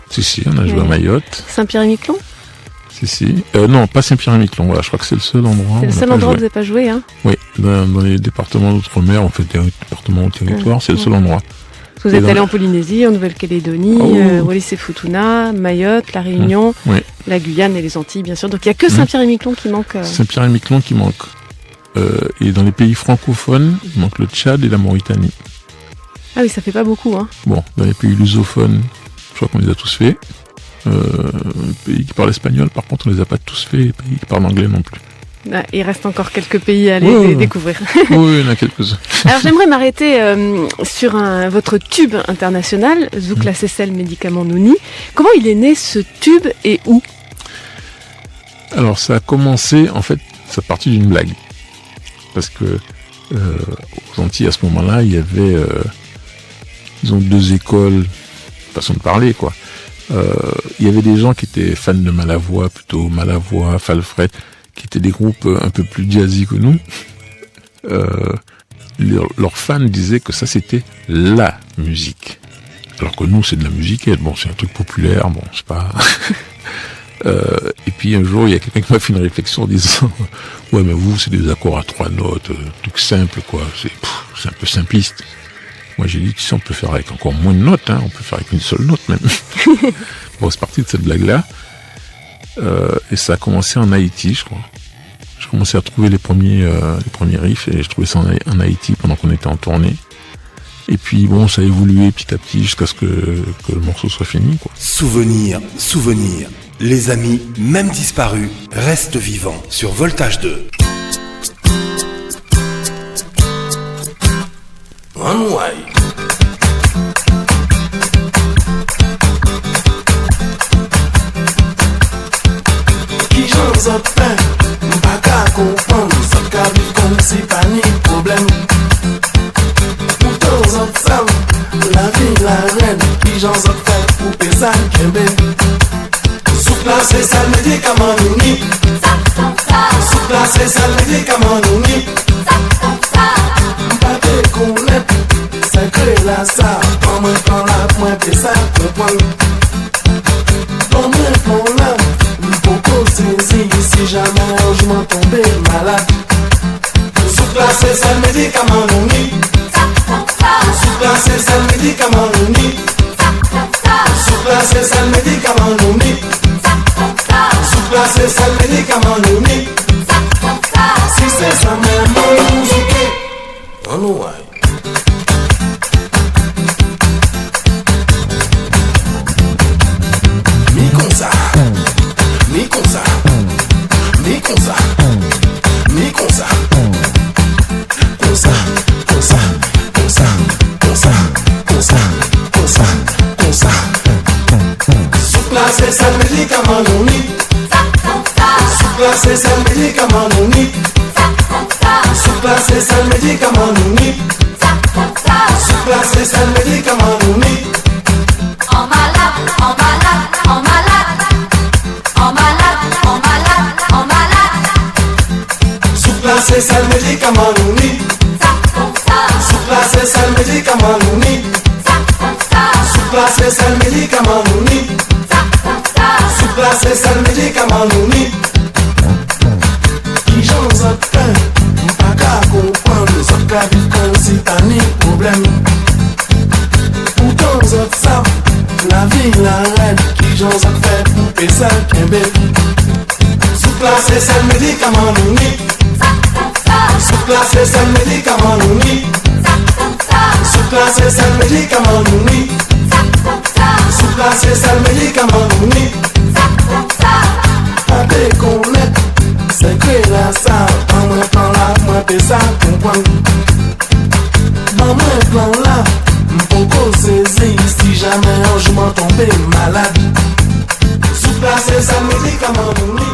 Si, on a joué à Mayotte. Saint-Pierre-et-Miquelon? Si. Non, pas Saint-Pierre-et-Miquelon, voilà, je crois que c'est le seul endroit. C'est le seul endroit où vous n'avez pas joué, hein? Oui, dans les départements d'outre-mer, en fait, des départements au territoire, c'est le seul endroit. Vous êtes allé en Polynésie, en Nouvelle-Calédonie, Wallis et Futuna, Mayotte, La Réunion, la Guyane et les Antilles, bien sûr. Donc il n'y a que Saint-Pierre-et-Miquelon qui manque. Saint-Pierre-et-Miquelon qui manque. Et dans les pays francophones, il manque le Tchad et la Mauritanie. Ah oui, ça fait pas beaucoup, hein. Bon, dans les pays lusophones, je crois qu'on les a tous faits. Les pays qui parlent espagnol, par contre, on les a pas tous faits. Les pays qui parlent anglais non plus. Ah, il reste encore quelques pays à aller découvrir. Oui, il y en a quelques-uns. Alors j'aimerais m'arrêter sur votre tube international, Zouk la Seychelles médicament Nouni. Comment il est né ce tube et où? Alors ça a commencé, en fait, ça partit d'une blague. Parce que aux Antilles, à ce moment-là, il y avait disons 2 écoles, façon de parler, quoi. Il y avait des gens qui étaient fans de Malavoie, plutôt Malavoie, Falfret, qui étaient des groupes un peu plus jazzy que nous. Leurs fans disaient que ça c'était la musique. Alors que nous c'est de la musique, bon c'est un truc populaire, bon c'est pas... et puis un jour il y a quelqu'un qui m'a fait une réflexion en disant ouais mais vous c'est des accords à 3 notes, truc simple quoi, c'est un peu simpliste. Moi j'ai dit tu sais on peut faire avec encore moins de notes, hein, on peut faire avec une seule note même. Bon c'est parti de cette blague là. Et ça a commencé en Haïti, je crois. J'ai commencé à trouver les premiers riffs et je trouvais ça en Haïti pendant qu'on était en tournée. Et puis bon, ça a évolué petit à petit jusqu'à ce que le morceau soit fini, quoi. Souvenir. Les amis, même disparus, restent vivants sur Voltage 2. One way. Qui j'en autres fait, pas qu'à comprendre, ça qu'à vivre comme si pas ni problème. Pour tous autres femmes, la vie, la reine, qui j'en autres fait pour payer ça, sous-placé, ça le médicament nous nie. Sous-placé, ça le médicament nous nie. Pas de connaître, ça crée la ça. Quand moi prends la pointe et ça comprend. Quand moi prends la, beaucoup saisir si jamais je m'en tombé malade. Sous-placé, ça le médicament nous nie. Sous-placé, ça le médicament nous nie. Sous-placé, ça le médicament nous nie. Sous-placé, ça le médicament nous nie. Si c'est ça même, on nous oublié. On nous aille. Mi comme ça, mi comme ça, mi comme ça, mi comme ça, comme ça, comme ça, comme ça, comme ça, comme ça, comme ça, comme ça. Sous-placé, ça le médicament nous nie. Sous-placé, ça le médicament nous nie. Sous-placé, ça le médicament nous nie. Sous-placé, ça le médicament nous nie. En malade, en malade, en malade. En malade, en malade, en malade. Sous-placé, ça le médicament nous nie. Sous-placé, ça le médicament nous nie. Sous-placé, ça le médicament nous nie. Sous-placé, ça le médicament nous nie. Qui j'en ai fait, pas qu'à comprendre, ça qu'à vivre comme si t'as ni problème. Pourtant, ça savent, la vie, la reine, qui j'en ai fait pour payer ça, sous-placé, ça le médicament nous nie. Sous-placé, ça le médicament nous nie. Sous-placé, ça le médicament nous nie. Sous-placé, ça le médicament nous nie. Pas de connaître, c'est que la ça. En moi plan là, moi paye ça, comprendre. Dans moi plan là, m'poko saisir si jamais un jour m'en tomber malade. Sous-placé, ça le médicament nous nie.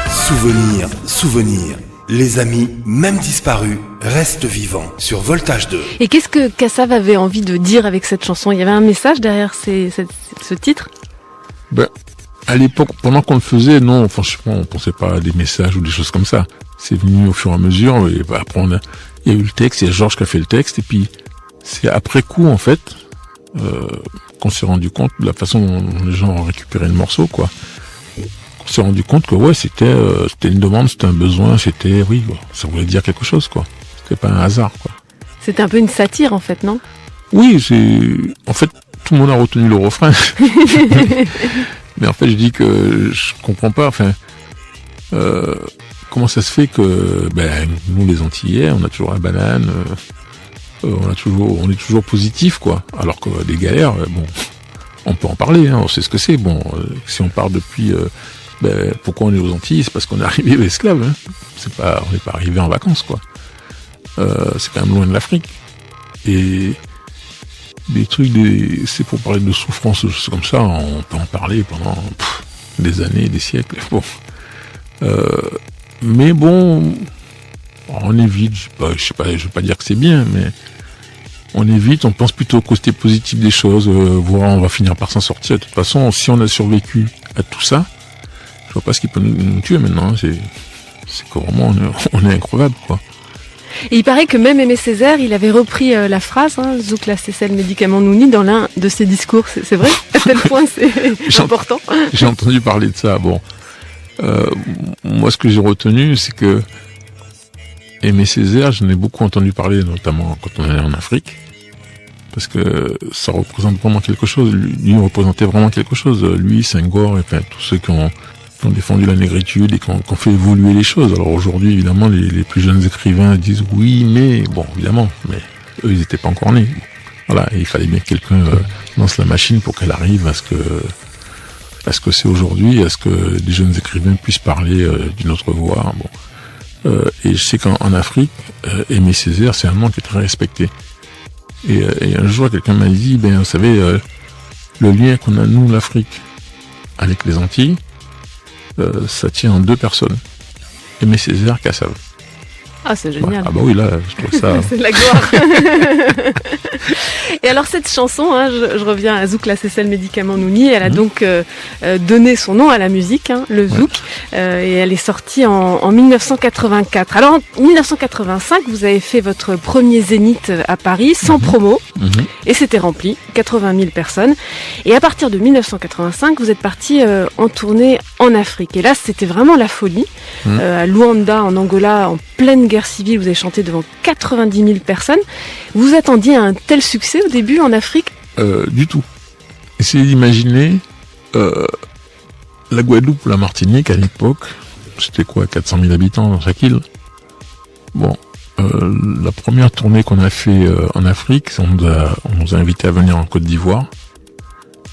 Souvenir, souvenir. Les amis, même disparus, restent vivants sur Voltage 2. Et qu'est-ce que Kassav avait envie de dire avec cette chanson? Il y avait un message derrière ce titre? Ben, à l'époque, pendant qu'on le faisait, non, franchement, on pensait pas à des messages ou des choses comme ça. C'est venu au fur et à mesure, et ben, après il y a eu le texte, il y a Georges qui a fait le texte, et puis c'est après coup, en fait, qu'on s'est rendu compte de la façon dont les gens ont récupéré le morceau, quoi. On s'est rendu compte que ouais, c'était une demande, c'était un besoin, oui, ça voulait dire quelque chose, quoi. C'était pas un hasard, quoi. C'était un peu une satire, en fait, non? Oui, en fait, tout le monde a retenu le refrain. Mais en fait, je dis que je comprends pas, comment ça se fait que, nous, les Antillais, on a toujours la banane, on est toujours positif, quoi. Alors que des galères, on peut en parler, hein, on sait ce que c'est. Bon, si on part depuis, pourquoi on est aux Antilles, c'est parce qu'on est arrivé esclave, hein. On n'est pas arrivé en vacances, quoi. C'est quand même loin de l'Afrique. Et des trucs, c'est pour parler de souffrance, des choses comme ça, on peut en parler pendant des années, des siècles. Bon. Mais bon, on évite, je veux pas dire que c'est bien, mais on évite, on pense plutôt au côté positif des choses, voir on va finir par s'en sortir. De toute façon, si on a survécu à tout ça, je vois pas ce qui peut nous tuer maintenant, hein. C'est que vraiment on est increvable, quoi. Et il paraît que même Aimé Césaire, il avait repris la phrase, Zouk la c'est le médicament nous nie, dans l'un de ses discours. C'est vrai? À tel point c'est important. J'ai entendu parler de ça. Bon, moi ce que j'ai retenu, c'est que Aimé Césaire, j'en ai beaucoup entendu parler, notamment quand on est en Afrique, parce que ça représente vraiment quelque chose. Lui représentait vraiment quelque chose. Lui, Senghor, et tous ceux qui ont défendu la négritude et qui ont fait évoluer les choses. Alors aujourd'hui, évidemment, les plus jeunes écrivains disent oui, mais bon, évidemment, mais eux, ils n'étaient pas encore nés. Voilà, et il fallait bien que quelqu'un lance la machine pour qu'elle arrive à ce que c'est aujourd'hui, à ce que des jeunes écrivains puissent parler d'une autre voix. Bon, et je sais qu'en Afrique, Aimé Césaire, c'est un nom qui est très respecté. Et un jour, quelqu'un m'a dit, vous savez, le lien qu'on a nous, l'Afrique, avec les Antilles, ça tient en 2 personnes. Aimé Césaire, Kassav. Ah, c'est génial. Ah bah oui, là, je trouve ça... C'est de la gloire. Et alors cette chanson, hein, je reviens à Zouk la Cécelle Médicament Nouni, elle a donc donné son nom à la musique, hein, le Zouk, et elle est sortie en 1984. Alors en 1985, vous avez fait votre premier zénith à Paris, sans promo, et c'était rempli, 80 000 personnes. Et à partir de 1985, vous êtes parti en tournée en Afrique. Et là, c'était vraiment la folie. À Luanda, en Angola, en pleine guerre civile, vous avez chanté devant 90 000 personnes. Vous attendiez un tel succès au début en Afrique ? Du tout. Essayez d'imaginer la Guadeloupe ou la Martinique à l'époque, c'était quoi, 400 000 habitants dans chaque île. Bon, la première tournée qu'on a fait en Afrique, on nous a invités à venir en Côte d'Ivoire.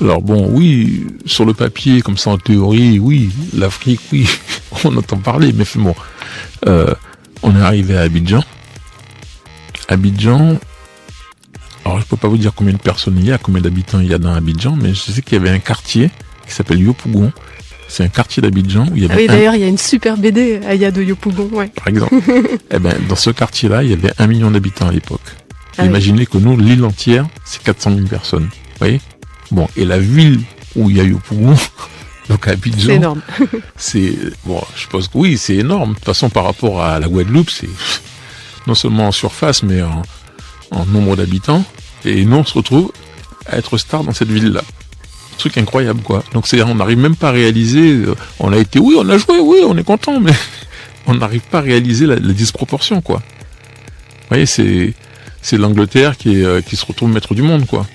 Alors bon, oui, sur le papier, comme ça en théorie, oui, l'Afrique, oui, on entend parler, mais bon, on est arrivé à Abidjan. Abidjan, alors je peux pas vous dire combien de personnes il y a, combien d'habitants il y a dans Abidjan, mais je sais qu'il y avait un quartier qui s'appelle Yopougon. C'est un quartier d'Abidjan où il y avait d'ailleurs, il y a une super BD, Aya de Yopougon, ouais. Par exemple. Eh ben, dans ce quartier-là, il y avait 1 million d'habitants à l'époque. Imaginez que nous, l'île entière, c'est 400 000 personnes. Vous voyez? Bon, et la ville où il y a Yopougon, donc à Abidjan. C'est énorme. Bon, je pense que oui, c'est énorme. De toute façon, par rapport à la Guadeloupe, c'est non seulement en surface, mais en nombre d'habitants. Et nous, on se retrouve à être star dans cette ville-là. Truc incroyable, quoi. Donc on n'arrive même pas à réaliser, on a été, oui, on a joué, oui, on est content, mais on n'arrive pas à réaliser la disproportion, quoi. Vous voyez, c'est l'Angleterre qui se retrouve maître du monde, quoi.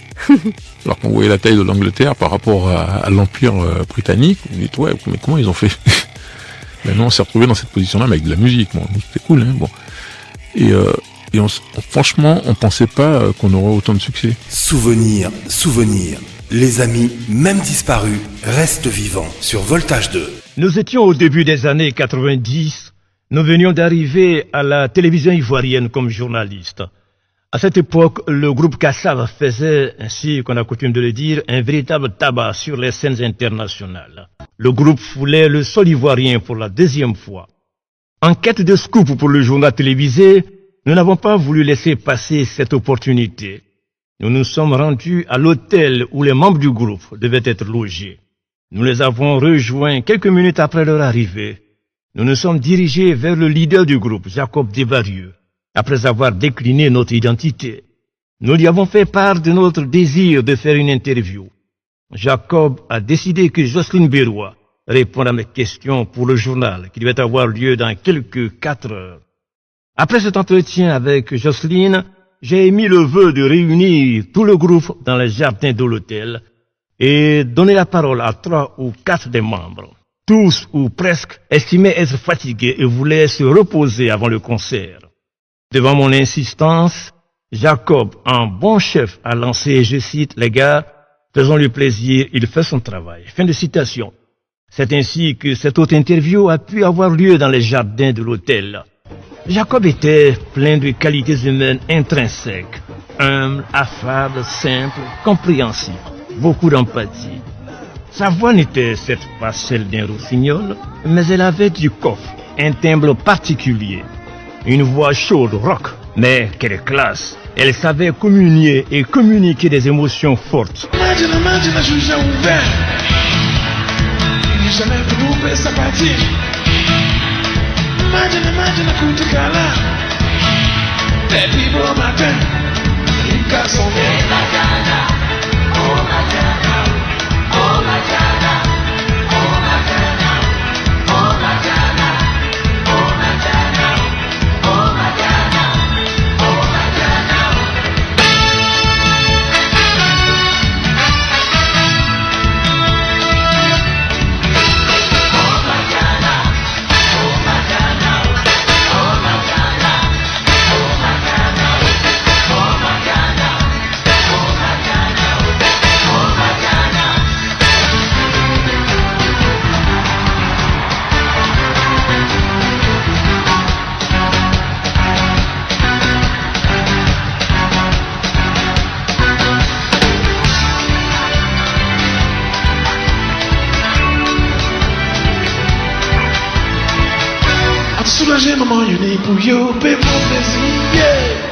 Alors qu'on voyait la taille de l'Angleterre par rapport à l'Empire britannique, on dit, ouais, mais comment ils ont fait? Ben non, on s'est retrouvé dans cette position-là, mais avec de la musique, bon, c'était cool, hein, bon. Et franchement, on pensait pas qu'on aurait autant de succès. Souvenir. Les amis, même disparus, restent vivants sur Voltage 2. Nous étions au début des années 90. Nous venions d'arriver à la télévision ivoirienne comme journalistes. À cette époque, le groupe Kassav faisait, ainsi qu'on a coutume de le dire, un véritable tabac sur les scènes internationales. Le groupe foulait le sol ivoirien pour la 2e fois. En quête de scoop pour le journal télévisé, nous n'avons pas voulu laisser passer cette opportunité. Nous nous sommes rendus à l'hôtel où les membres du groupe devaient être logés. Nous les avons rejoints quelques minutes après leur arrivée. Nous nous sommes dirigés vers le leader du groupe, Jacob Desvarieux, après avoir décliné notre identité. Nous lui avons fait part de notre désir de faire une interview. Jacob a décidé que Jocelyne Berrois réponde à mes questions pour le journal qui devait avoir lieu dans quelques 4 heures. Après cet entretien avec Jocelyne, j'ai émis le vœu de réunir tout le groupe dans les jardins de l'hôtel et donner la parole à 3 ou 4 des membres. Tous ou presque estimaient être fatigués et voulaient se reposer avant le concert. Devant mon insistance, Jacob, en bon chef, a lancé, je cite, « Les gars, faisons-lui plaisir, il fait son travail. » Fin de citation. C'est ainsi que cette autre interview a pu avoir lieu dans les jardins de l'hôtel. Jacob était plein de qualités humaines intrinsèques, humble, affable, simple, compréhensif, beaucoup d'empathie. Sa voix n'était certes pas celle d'un rossignol, mais elle avait du coffre, un timbre particulier. Une voix chaude, rock, mais quelle classe! Elle savait communier et communiquer des émotions fortes. Imagine, je suis ouvert. Il n'est jamais venu sa partie. Imagine, Koutikala. Les people au matin, ils cassent son nez. Soulager maman, you need pour you, paix mon plaisir, yeah.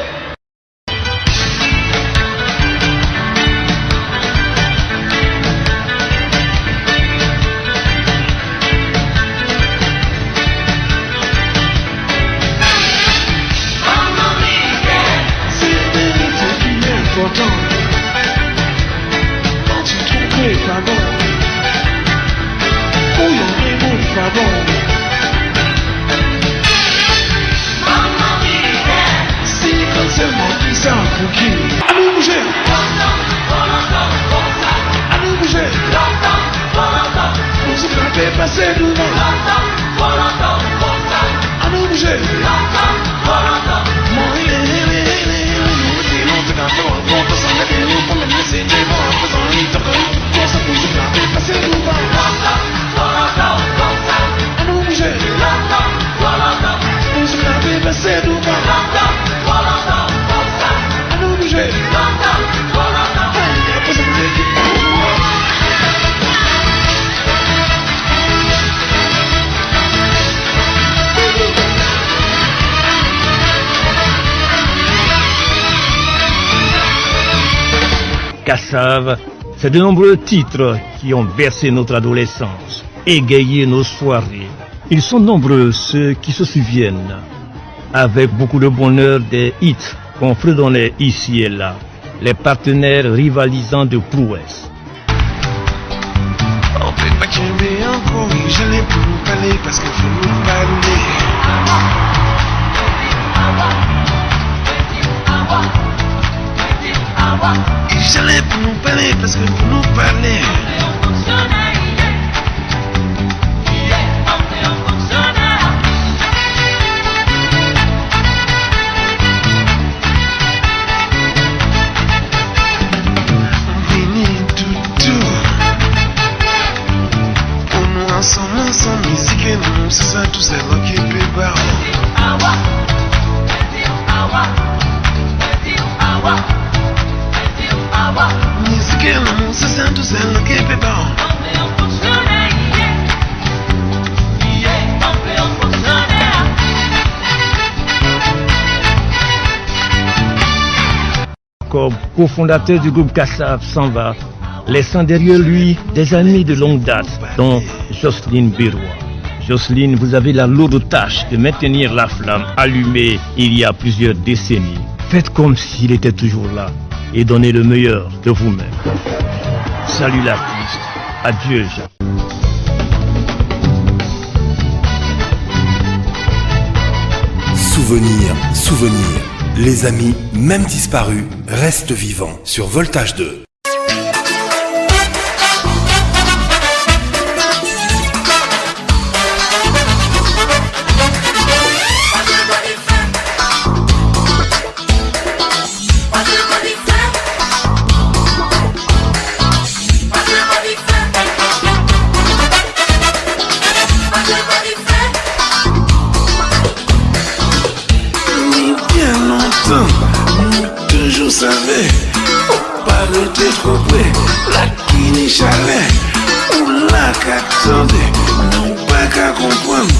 Kassav, c'est de nombreux titres qui ont bercé notre adolescence, égayé nos soirées. Ils sont nombreux ceux qui se souviennent, avec beaucoup de bonheur, des hits qu'on fredonnait ici et là, les partenaires rivalisants de prouesse. On peut pas qu'aimer encore, je l'ai pour nous parler parce qu'il faut nous parler. Je l'ai pour nous parler parce qu'il faut nous parler. Ensemble, musique et nous, c'est ça tout seul qui peut barrer. Musique et nous, c'est ça tout seul qui peut barrer. Comme cofondateur du groupe Kassav s'en va, laissant derrière lui des amis de longue date, dont Jocelyne Birois. Jocelyne, vous avez la lourde tâche de maintenir la flamme allumée il y a plusieurs décennies. Faites comme s'il était toujours là et donnez le meilleur de vous-même. Salut l'artiste. Adieu, Jacques. Souvenir. Les amis, même disparus, restent vivants sur Voltage 2. Toujours savais, faut pas rester trop près. La qui chalet, ou la qu'attendait, non pas qu'à comprendre.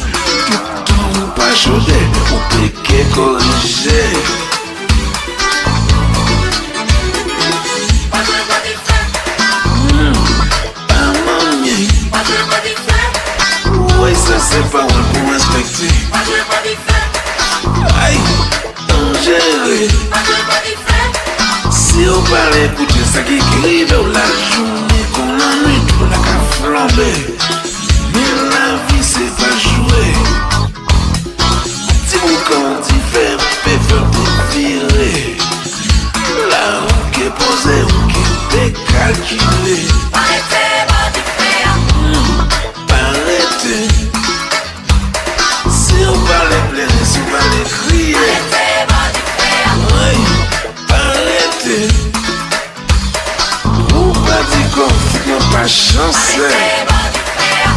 Tout temps ou pas chaudé, ou péqué corrigé. Pas manier. Oui, ça c'est pas un pour respecter. Aïe, dangereux. Si on parlait, écoutez ça qui arrive la journée qu'on ennuie pour la qu'à flamber. Mais la vie c'est pas jouer. Si vous quand il fait virer. La roue qui est posée, ou qui est calculée. Arrêtez, va du faire. Arrêtez. Si on parlait pleurer, si on parlait crier. Arrêtez, va du faire. Oui. Arrêtez. Ou pas dit qu'on n'a pas chance. Arrêtez, va du faire.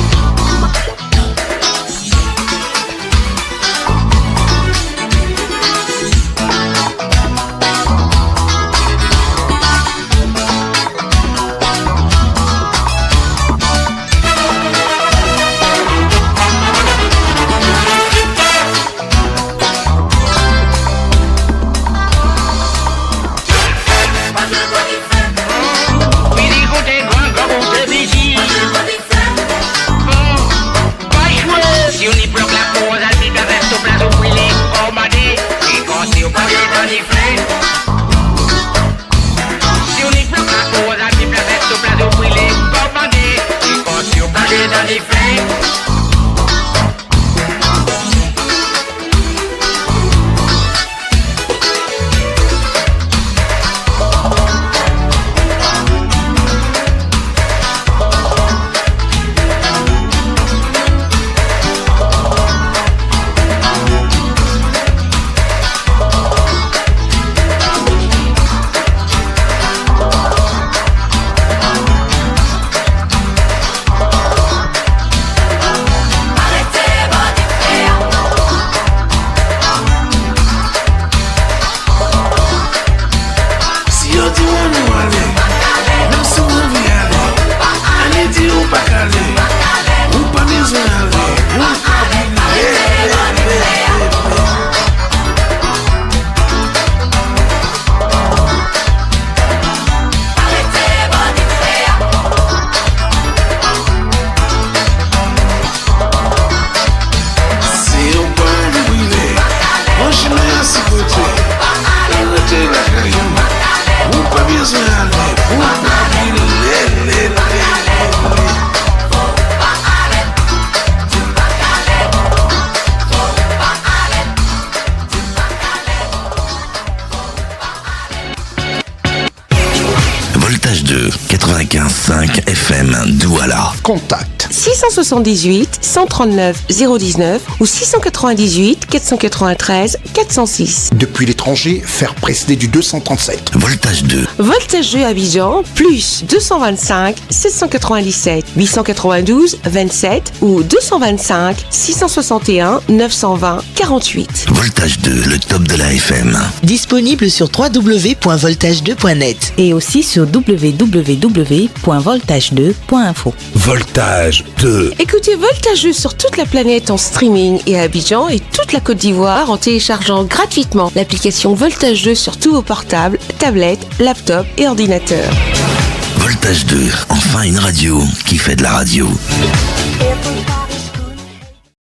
Contact 678 139 019 ou 698 493 406. Depuis l'étranger, faire précéder du 237. Voltage 2. Voltage 2 Abidjan, plus 225 797 892 27 ou 225 661 920 48. Voltage 2, le top de la FM. Disponible sur www.voltage2.net et aussi sur www.voltage2.info. Voltage 2. Écoutez Voltage 2 sur toute la planète en streaming et à Abidjan et toute la Côte d'Ivoire en téléchargeant gratuitement l'application Voltage 2 sur tous vos portables, tablettes, laptops et ordinateurs. Voltage 2, enfin une radio qui fait de la radio.